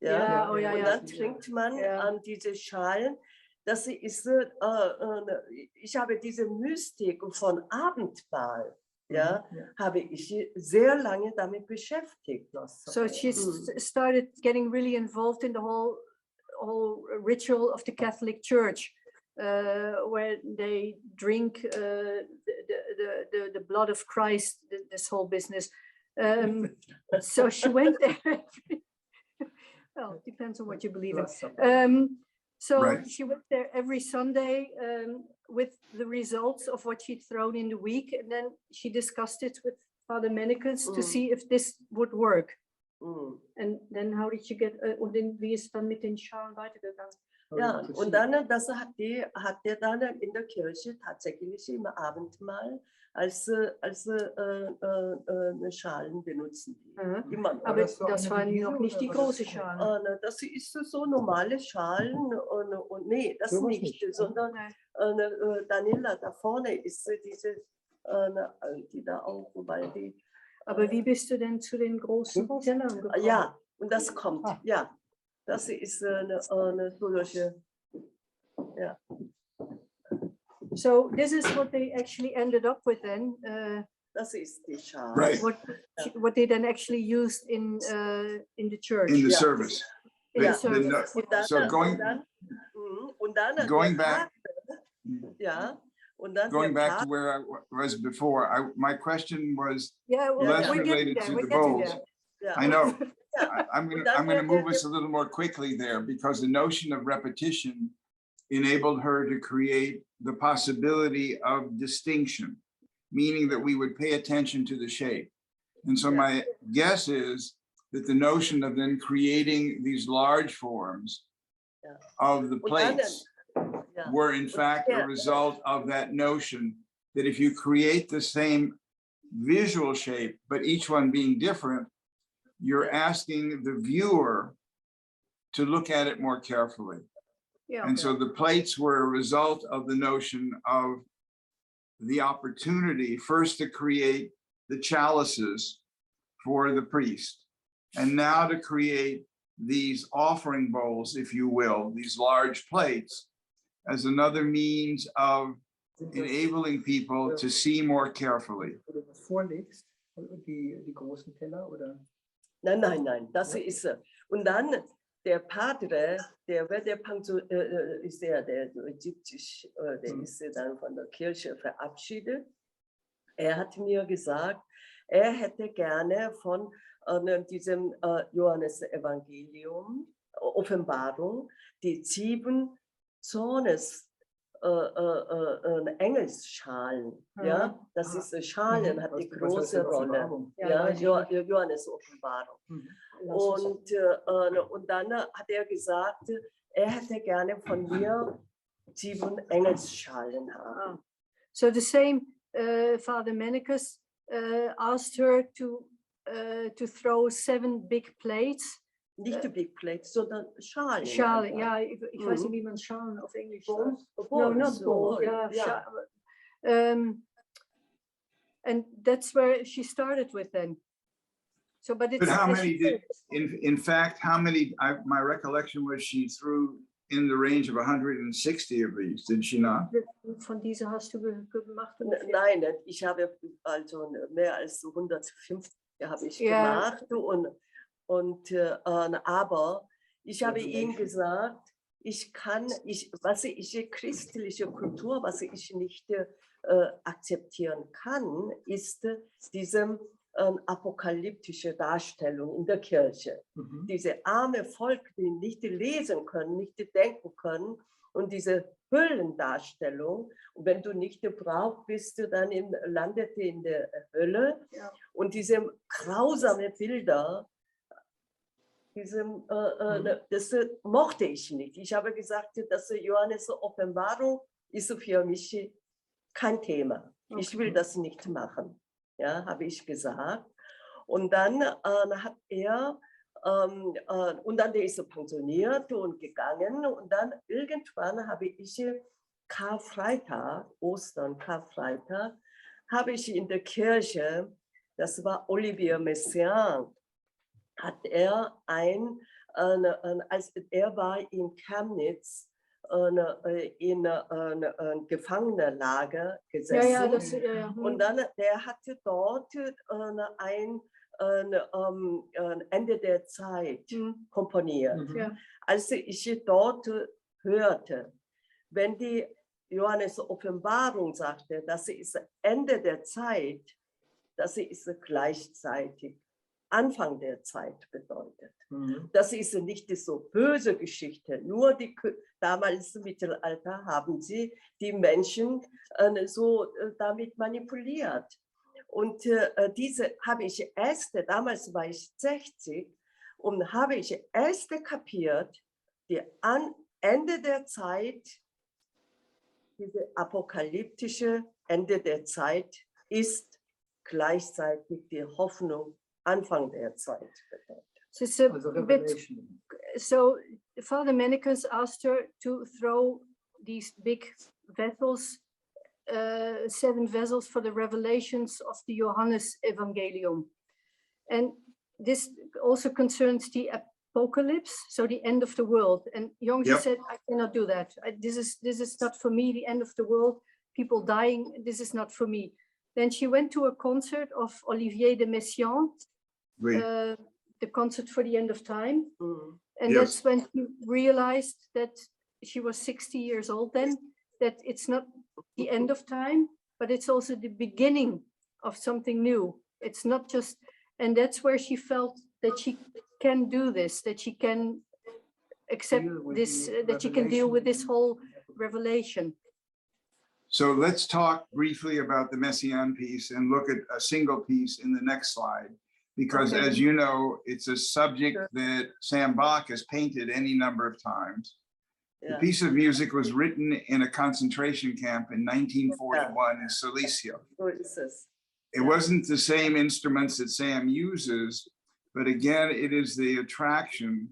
Ja, ja, und dann trinkt man an diese Schalen. Das ist, ich habe diese Mystik von Abendmahl, habe ich sehr lange damit beschäftigt. So she started getting really involved in the whole ritual of the Catholic Church, where they drink the blood of Christ, this whole business. So she went there. Well, it depends on what you believe in. So Right. she went there every Sunday with the results of what she'd thrown in the week, and then she discussed it with Father Mennicus to see if this would work. And then how did you get? Und wie ist dann mit den Schalen weitergegangen? Ja, und dann, das hat der dann in der Kirche tatsächlich im Abendmahl als Schalen benutzen. Immer noch. Aber das waren noch nicht die große Schalen. Das ist so normale Schalen und nee, das So nicht, sondern Daniela, da vorne ist diese, die da auch, weil die. Aber wie bist du denn zu den großen Tellern gekommen? Ja, und das kommt, ja. Das ist eine solche, ja. So this is what they actually ended up with then. Das ist die Schale. Right. What they then actually used in the church. In the Yeah. service. In the Ja. service. Und dann, So going back, ja, und dann going der back to where I was before, my question was Yeah, well, less we're getting related there. to We're the getting bowls. there. Ja. I know. Ja. I'm gonna move us a little more quickly there because the notion of repetition enabled her to create the possibility of distinction, meaning that we would pay attention to the shape. And so my guess is that the notion of then creating these large forms of the Und dann, plates ja, were in fact a yeah. result of that notion that if you create the same visual shape, but each one being different, you're asking the viewer to look at it more carefully. Yeah. And so the plates were a result of the notion of the opportunity first to create the chalices for the priest, and now to create these offering bowls, if you will, these large plates, as another means of enabling people to see more carefully. Oder was vorlegst, die großen Teller oder? Nein, das ist und dann der Padre, der ist der so ägyptisch, der ist dann von der Kirche verabschiedet. Er hat mir gesagt, er hätte gerne von diesem Johannes-Evangelium, Offenbarung, die 7 Zornes Engelsschalen, ja, das ist Schalen, hat die große Rolle, ja, Johannes Offenbarung. Und dann hat er gesagt, er hätte gerne von mir 7 Engelsschalen haben. So the same Father Mennicus asked her to throw 7 big plates. Nicht die Big Plates, sondern Schalen. Schalen, ja, ich weiß nicht, wie man Schalen auf Englisch sagt. No, not bowl, yeah. And that's where she started with then. So, but it's. But how many did, in fact, how many, my recollection was she threw in the range of 160 of these, did she not? Von diese hast du gemacht? Nein, ich habe also mehr als 150 habe ich gemacht aber ich habe ihm gesagt, was ich christliche Kultur, was ich nicht akzeptieren kann, ist diese apokalyptische Darstellung in der Kirche. Diese arme Volk, die nicht lesen können, nicht denken können, und diese Höllendarstellung, und wenn du nicht gebraucht bist, dann landete in der Hölle. Ja. Und diese grausamen Bilder, das mochte ich nicht. Ich habe gesagt, dass Johannes Offenbarung ist für mich kein Thema. Okay. Ich will das nicht machen, ja, habe ich gesagt. Und dann hat er und dann der ist er pensioniert und gegangen, und dann irgendwann habe ich Karfreitag, Ostern, Karfreitag, habe ich in der Kirche, das war Olivier Messiaen, hat er als er war in Chemnitz in Gefangenenlager gesessen. Und dann der hatte dort ein Ende der Zeit komponiert. Als ich dort hörte, wenn die Johannes Offenbarung sagte, das ist Ende der Zeit, das ist gleichzeitig Anfang der Zeit bedeutet. Das ist nicht so böse Geschichte, nur damals im Mittelalter haben sie die Menschen so damit manipuliert. Und diese habe ich damals war ich 60, und habe ich erst kapiert, die Ende der Zeit, diese apokalyptische Ende der Zeit ist gleichzeitig die Hoffnung Anfang der Zeit bedeutet. So Father Mennicus asked her to throw these big vessels, 7 vessels for the revelations of the Johannes Evangelium. And this also concerns the apocalypse, so the end of the world. And Yunji said, I cannot do that. This is not for me, the end of the world, people dying, this is not for me. Then she went to a concert of Olivier de Messiaen, the concert for the end of time. And that's when she realized that she was 60 years old then, that it's not the end of time, but it's also the beginning of something new. It's not just, and that's where she felt that she can do this, that she can accept this, that she can deal with this whole revelation. So let's talk briefly about the Messiaen piece and look at a single piece in the next slide, because as you know, it's a subject that Sam Bach has painted any number of times. The Ja, piece of music was written in a concentration camp in 1941 in Silesia. so ist es. It wasn't the same instruments that Sam uses, but again, it is the attraction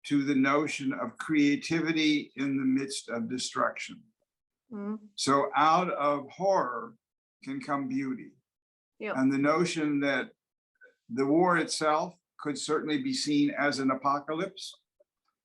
to the notion of creativity in the midst of destruction. Mhm. So out of horror can come beauty. Yeah. And the notion that the war itself could certainly be seen as an apocalypse,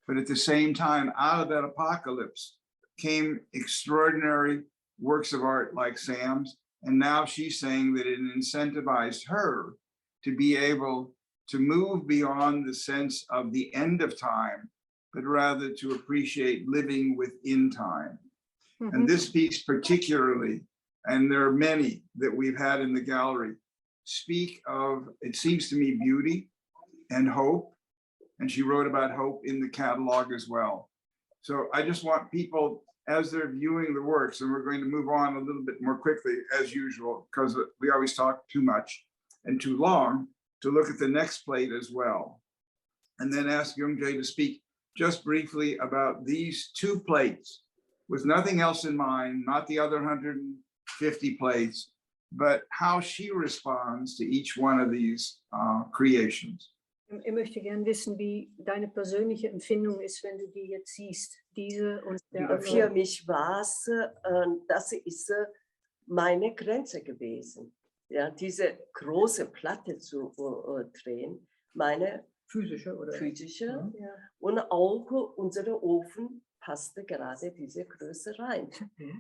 but at the same time, out of that apocalypse came extraordinary works of art like Sam's. And now she's saying that it incentivized her to be able to move beyond the sense of the end of time, but rather to appreciate living within time. And Mhm. this piece particularly, and there are many that we've had in the gallery, speak of, it seems to me, beauty and hope. And she wrote about hope in the catalog as well. So I just want people, as they're viewing the works, and we're going to move on a little bit more quickly as usual, because we always talk too much and too long, to look at the next plate as well. And then ask Young Jae to speak just briefly about these two plates with nothing else in mind, not the other 150 plates, but how she responds to each one of these creations. Ich möchte gern wissen, wie deine persönliche Empfindung ist, wenn du die jetzt siehst. Diese und der Für andere. mich war es, das ist meine Grenze gewesen. Ja, diese große Platte zu drehen, meine Physische oder? physische, Ja. und auch unser Ofen passte gerade diese Größe rein.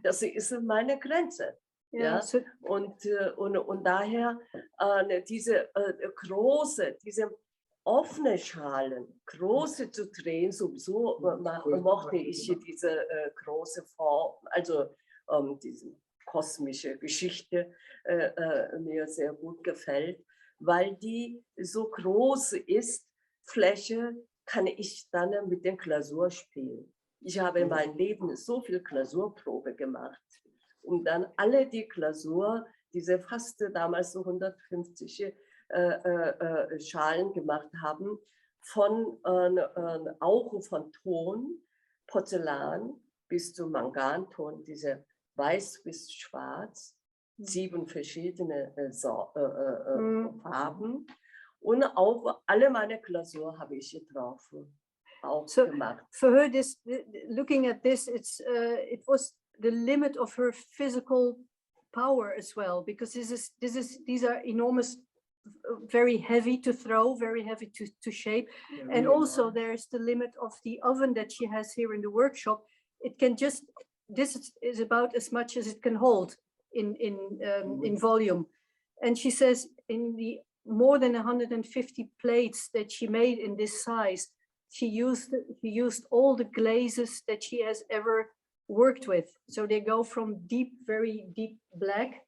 Das ist meine Grenze. Ja, Ja. so, Und daher diese große, diese offene Schalen, große zu drehen, sowieso mochte ich diese große Form, also diese kosmische Geschichte mir sehr gut gefällt, weil die so groß ist, Fläche kann ich dann mit der Glasur spielen. Ich habe in meinem Leben so viel Glasurprobe gemacht und dann alle die Glasur, diese fast damals so 150 Schalen gemacht haben, von auch von Ton, Porzellan bis zu Manganton, diese weiß bis schwarz, 7 verschiedene Farben. Und auch alle meine Glasur habe ich drauf auch So, gemacht. for her, looking at this, it was the limit of her physical power as well, because these are enormous, very heavy to throw, very heavy to shape. Yeah, And really also hard. there's the limit of the oven that she has here in the workshop. It can just, this is about as much as it can hold in volume. And she says in the more than 150 plates that she made in this size, she used all the glazes that she has ever worked with. So they go from deep, very deep black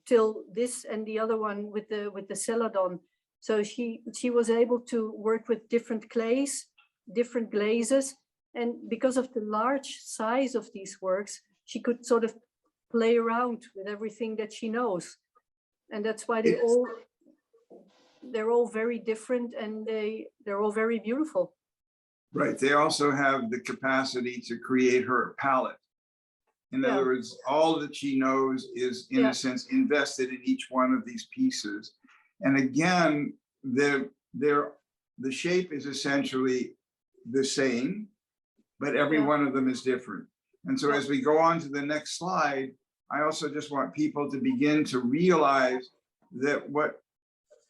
till this and the other one with the celadon. So she was able to work with different clays, different glazes, and because of the large size of these works, she could sort of play around with everything that she knows, and that's why they're all very different, and they're all very beautiful. Right. They also have the capacity to create her palette. In Yeah. other words, all that she knows is, in Yeah. a sense, invested in each one of these pieces. And again, the shape is essentially the same, but every Yeah. one of them is different. And so Yeah. as we go on to the next slide, I also just want people to begin to realize that what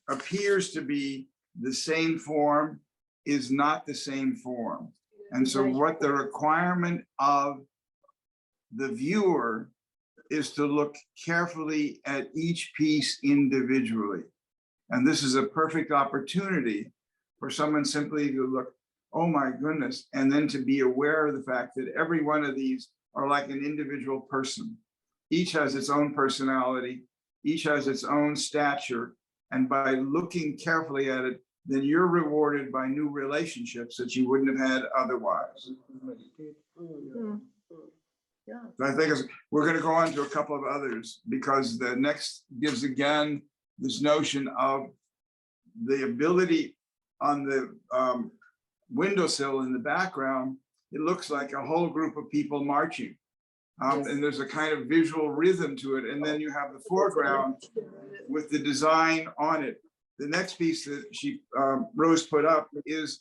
appears to be the same form is not the same form. And so Right. what the requirement of the viewer is to look carefully at each piece individually. And this is a perfect opportunity for someone simply to look, oh my goodness, and then to be aware of the fact that every one of these are like an individual person. Each has its own personality, each has its own stature. And by looking carefully at it, then you're rewarded by new relationships that you wouldn't have had otherwise. Yeah. So I think we're going to go on to a couple of others, because the next gives again this notion of the ability on the windowsill in the background it looks like a whole group of people marching. Yes. And there's a kind of visual rhythm to it. And then you have the foreground with the design on it. The next piece that Rose put up is,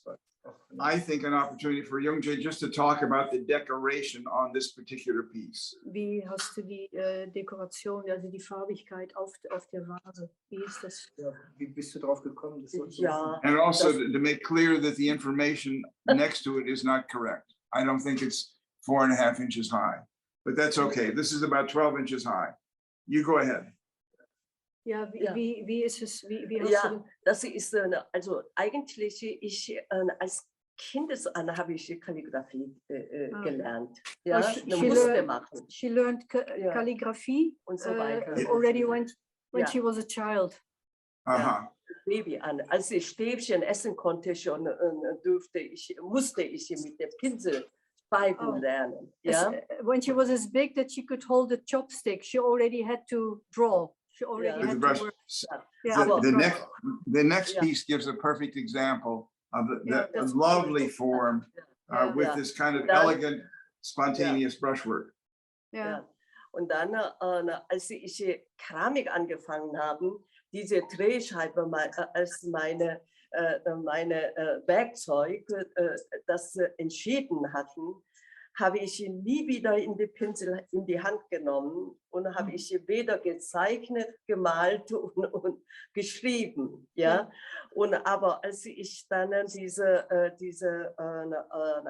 I think, an opportunity for Young Jae just to talk about the decoration on this particular piece. Wie hast du die Dekoration, also die Farbigkeit auf der Vase? Wie ist das? Ja, wie bist du drauf gekommen? Das sollst du Ja, And also to make clear that the information next to it is not correct. I don't think it's 4.5 inches high, but that's okay. This is about 12 inches high. You go ahead. Ja, Ja. Wie ist es? Wie hast ja, du das ist also eigentlich als Kindesalter habe ich Kalligraphie gelernt. Ja, she eine Muster learned- machen She learned Ja. calligraphy und so weiter. already when Ja. she was a child. Uh-huh. Baby an. Als ich Stäbchen essen konnte schon, musste ich mit dem Pinsel schreiben Oh. lernen. As- Ja, when she was as big that she could hold a chopstick, she already had to draw. She already Yeah. With the had brush. to work. The, Yeah, Well, the draw. next Yeah. piece gives a perfect example of Yeah, the that's lovely form Yeah. with Yeah. this kind of Then- elegant, spontaneous brushwork. Yeah. Ja. Und dann, als ich Keramik angefangen habe, diese Drehscheibe als meine Werkzeug, das entschieden hatten, habe ich nie wieder den Pinsel in die Hand genommen und habe ich weder gezeichnet, gemalt und geschrieben. Ja? Und aber als ich dann diese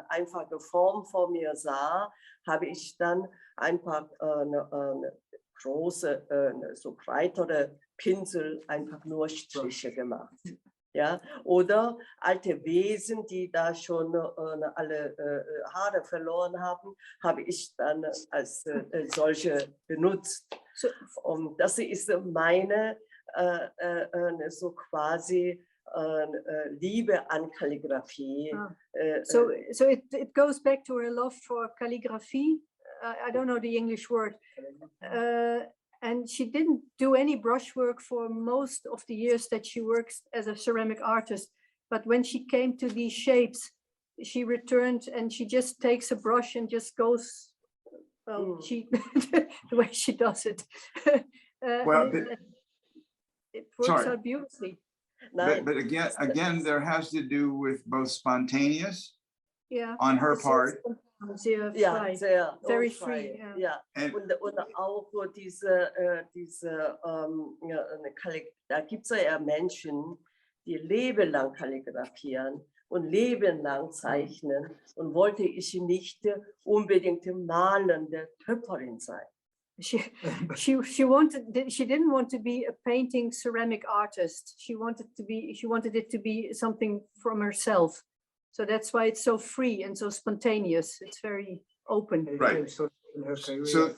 einfache Form vor mir sah, habe ich dann einfach eine große, so breitere Pinsel einfach nur Striche gemacht. Ja, oder alte Wesen, die da schon alle Haare verloren haben, habe ich dann als solche benutzt. So, Und das ist meine so quasi Liebe an Kalligraphie. Ah. so it goes back to her love for calligraphy. I don't know the English word. And she didn't do any brushwork for most of the years that she works as a ceramic artist. But when she came to these shapes, she returned and she just takes a brush and just goes, well, she the way she does it. Well, and it works sorry. out beautifully. Nein, But again, there has to do with both spontaneous Yeah. on her It's part sehr ja, frei. sehr Very frei, free, yeah. ja. and Und auch da gibt es ja Menschen, die lebenlang kalligrafieren und lebenlang zeichnen und wollte ich nicht unbedingt malende Töpferin sein. She didn't want to be a painting ceramic artist. She wanted it to be something from herself. So that's why it's so free and so spontaneous. It's very open. Right. So in her career. so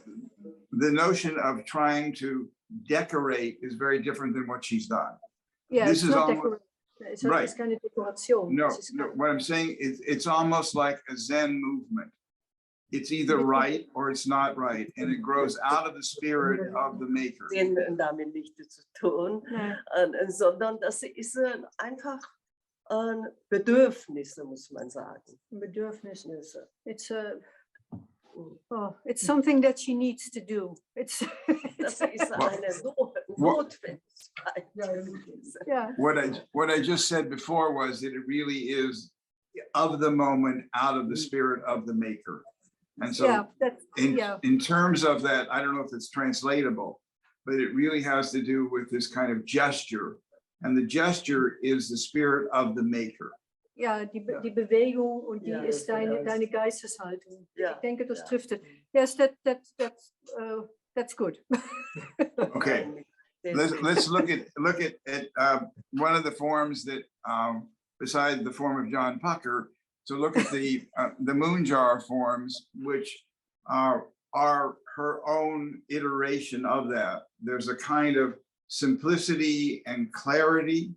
the notion of trying to decorate is very different than what she's done. Yeah, This it's is not almost- decoration. It's right. kind of decoration. No, It's kind of- what I'm saying is it's almost like a Zen movement. It's either right or it's not right, and it grows out of the spirit of the maker. Damit nichts zu tun, Yeah. sondern das ist einfach Bedürfnisse, muss man sagen. Bedürfnis. It's something that she needs to do. It's Das ist eine Notwendigkeit. yeah. What I just said before was that it really is of the moment, out of the spirit of the maker. And so Yeah, that's in terms of that, I don't know if it's translatable, but it really has to do with this kind of gesture. And the gesture is the spirit of the maker. Ja, die Bewegung und die Ja, ist deine Geisteshaltung. Ja, Ich denke, das ja. trifft es. Yes, that's good. Okay, let's look at one of the forms that besides the form of John Pucker, to look at the moon jar forms, which are her own iteration of that. There's a kind of simplicity and clarity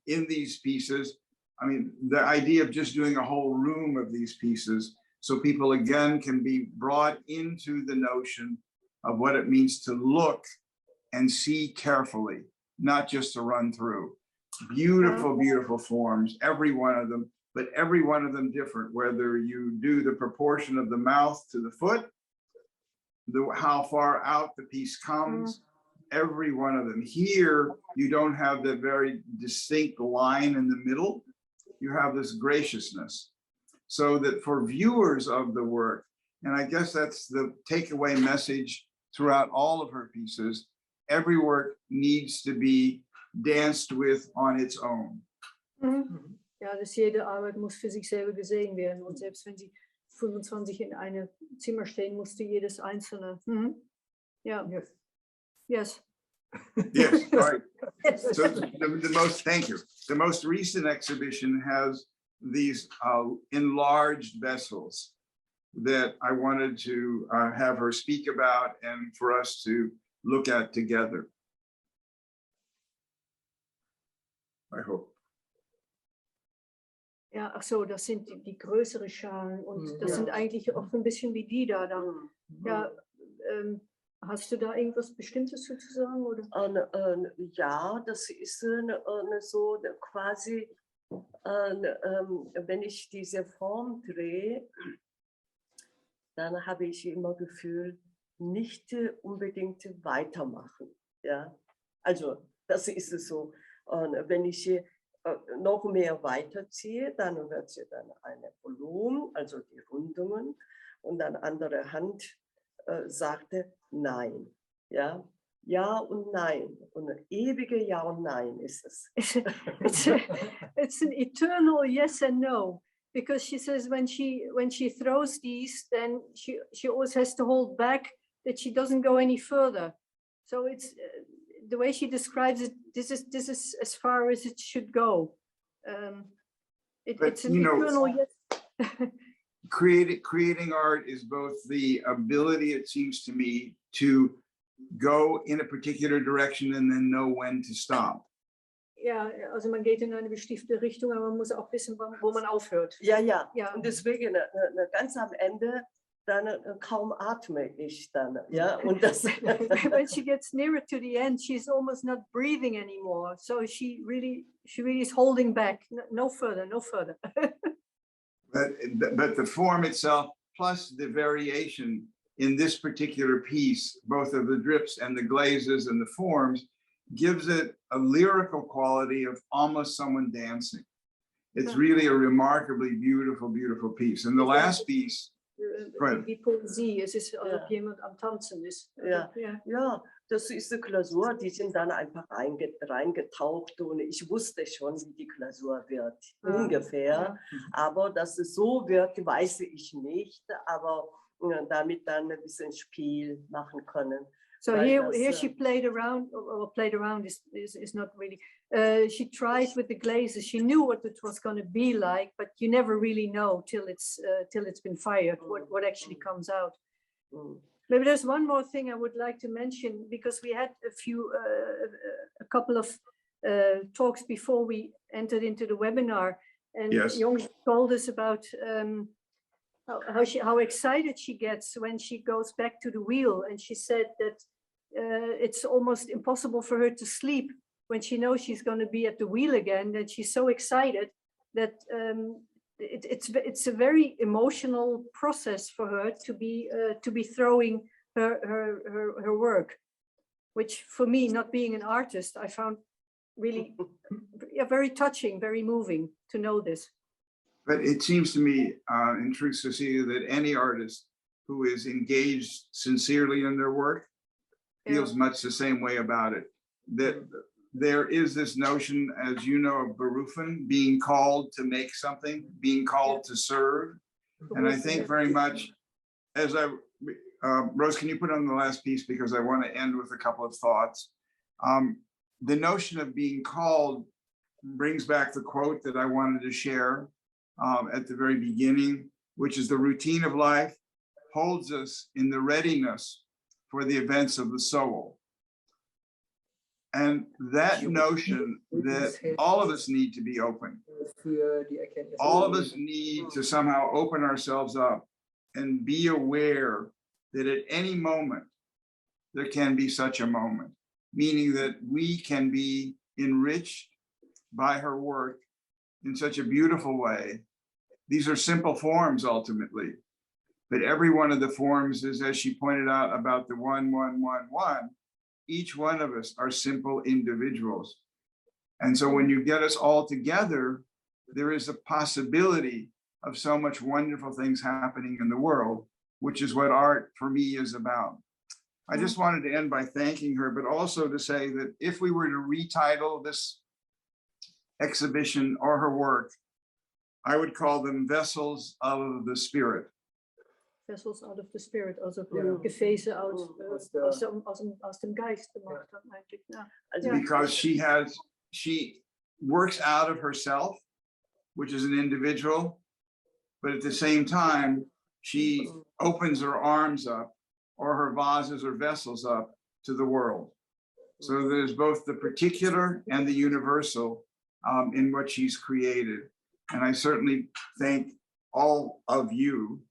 in these pieces. I mean, the idea of just doing a whole room of these pieces, so people again can be brought into the notion of what it means to look and see carefully, not just to run through. Beautiful, beautiful forms, every one of them. but every one of them different, whether you do the proportion of the mouth to the foot, how far out the piece comes, every one of them. Here, you don't have the very distinct line in the middle. You have this graciousness. So that for viewers of the work, and I guess that's the takeaway message throughout all of her pieces, every work needs to be danced with on its own. Ja, dus jede Arbeit muss für sich selber gesehen werden. Und selbst wenn sie 25 in einem Zimmer stehen, musste jedes einzelne. Ja. Yes. Yes. Yes, all right. So thank you. The most recent exhibition has these enlarged vessels that I wanted to have her speak about and for us to look at together. I hope. Ja, ach so, das sind die größeren Schalen und das sind eigentlich auch ein bisschen wie die da. Ja, hast du da irgendwas Bestimmtes zu sagen? Oder? Ja, das ist so quasi, wenn ich diese Form drehe, dann habe ich immer Gefühl, nicht unbedingt weitermachen. Ja? Also das ist es so. Und wenn ich noch mehr weiterziehe, dann wird sie dann eine Volumen, also die Rundungen, und dann andere Hand sagte Nein. Ja? Ja und Nein. Und ein ewige Ja und Nein ist es. It's an eternal yes and no. Because she says when she throws these, then she always has to hold back that she doesn't go any further. So it's the way she describes it. This is as far as it should go. It's an eternal yes. Creating art is both the ability, it seems to me, to go in a particular direction and then know when to stop. Ja, also man geht in eine bestimmte Richtung, aber man muss auch wissen, wo man aufhört. Ja, ja. Und deswegen ganz am Ende dann kaum atme ich dann. Ja, und das. When she gets nearer to the end, she's almost not breathing anymore. So she really is holding back. No further, no further. But the form itself, plus the variation in this particular piece, both of the drips and the glazes and the forms, gives it a lyrical quality of almost someone dancing. It's really a remarkably beautiful, beautiful piece. And the last piece, Die Poesie, es ist, als ob jemand am Tanzen ist. Ja, das ist die Glasur, die sind dann einfach reingetaucht und ich wusste schon, wie die Glasur wird, ungefähr. Aber dass es so wird, weiß ich nicht, aber damit dann ein bisschen Spiel machen können. So here she played around, or played around is not really. She tried with the glazes. She knew what it was going to be like, but you never really know till it's been fired what actually comes out. Maybe there's one more thing I would like to mention, because we had a couple of talks before we entered into the webinar, and Young told us about how excited she gets when she goes back to the wheel, and she said that it's almost impossible for her to sleep when she knows she's going to be at the wheel again, that she's so excited that it's a very emotional process for her to be throwing her work, which for me, not being an artist, I found really very touching, very moving to know this. But it seems to me, in truth, Cecilia, that any artist who is engaged sincerely in their work feels much the same way about it. That there is this notion, as you know, of berufen, being called to make something, being called to serve. And I think very much, as Rose, can you put on the last piece, because I want to end with a couple of thoughts. The notion of being called brings back the quote that I wanted to share at the very beginning, which is the routine of life holds us in the readiness for the events of the soul. And that notion that all of us need to be open. All of us need to somehow open ourselves up and be aware that at any moment there can be such a moment, meaning that we can be enriched by her work in such a beautiful way. These are simple forms ultimately, but every one of the forms is, as she pointed out, about the 1, 1, 1, 1. Each one of us are simple individuals. And so when you get us all together, there is a possibility of so much wonderful things happening in the world, which is what art for me is about. I just wanted to end by thanking her, but also to say that if we were to retitle this exhibition or her work, I would call them vessels of the spirit. Vessels out of the spirit, also Ja. Gefäße aus, Aus der- aus dem Geist gemacht dann eigentlich. Ja. Also Because she works out of herself, which is an individual, but at the same time, she opens her arms up, or her vases or vessels up to the world. So there's both the particular and the universal in what she's created. And I certainly thank all of you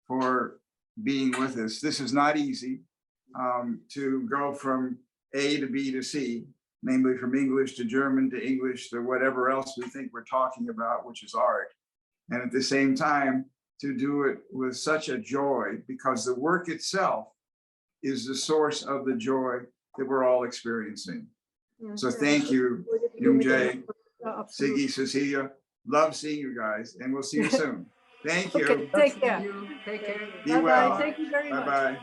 for being with us. This is not easy to go from A to B to C, namely from English to German to English to whatever else we think we're talking about, which is art. And at the same time, to do it with such a joy, because the work itself is the source of the joy that we're all experiencing. So thank you, Young Jae, Ja, absoluut. Siggi, Cecilia. Love seeing you guys, and we'll see you soon. Thank you. Okay, take care. Take care. Be Bye bye. well. Thank you very much. Bye-bye.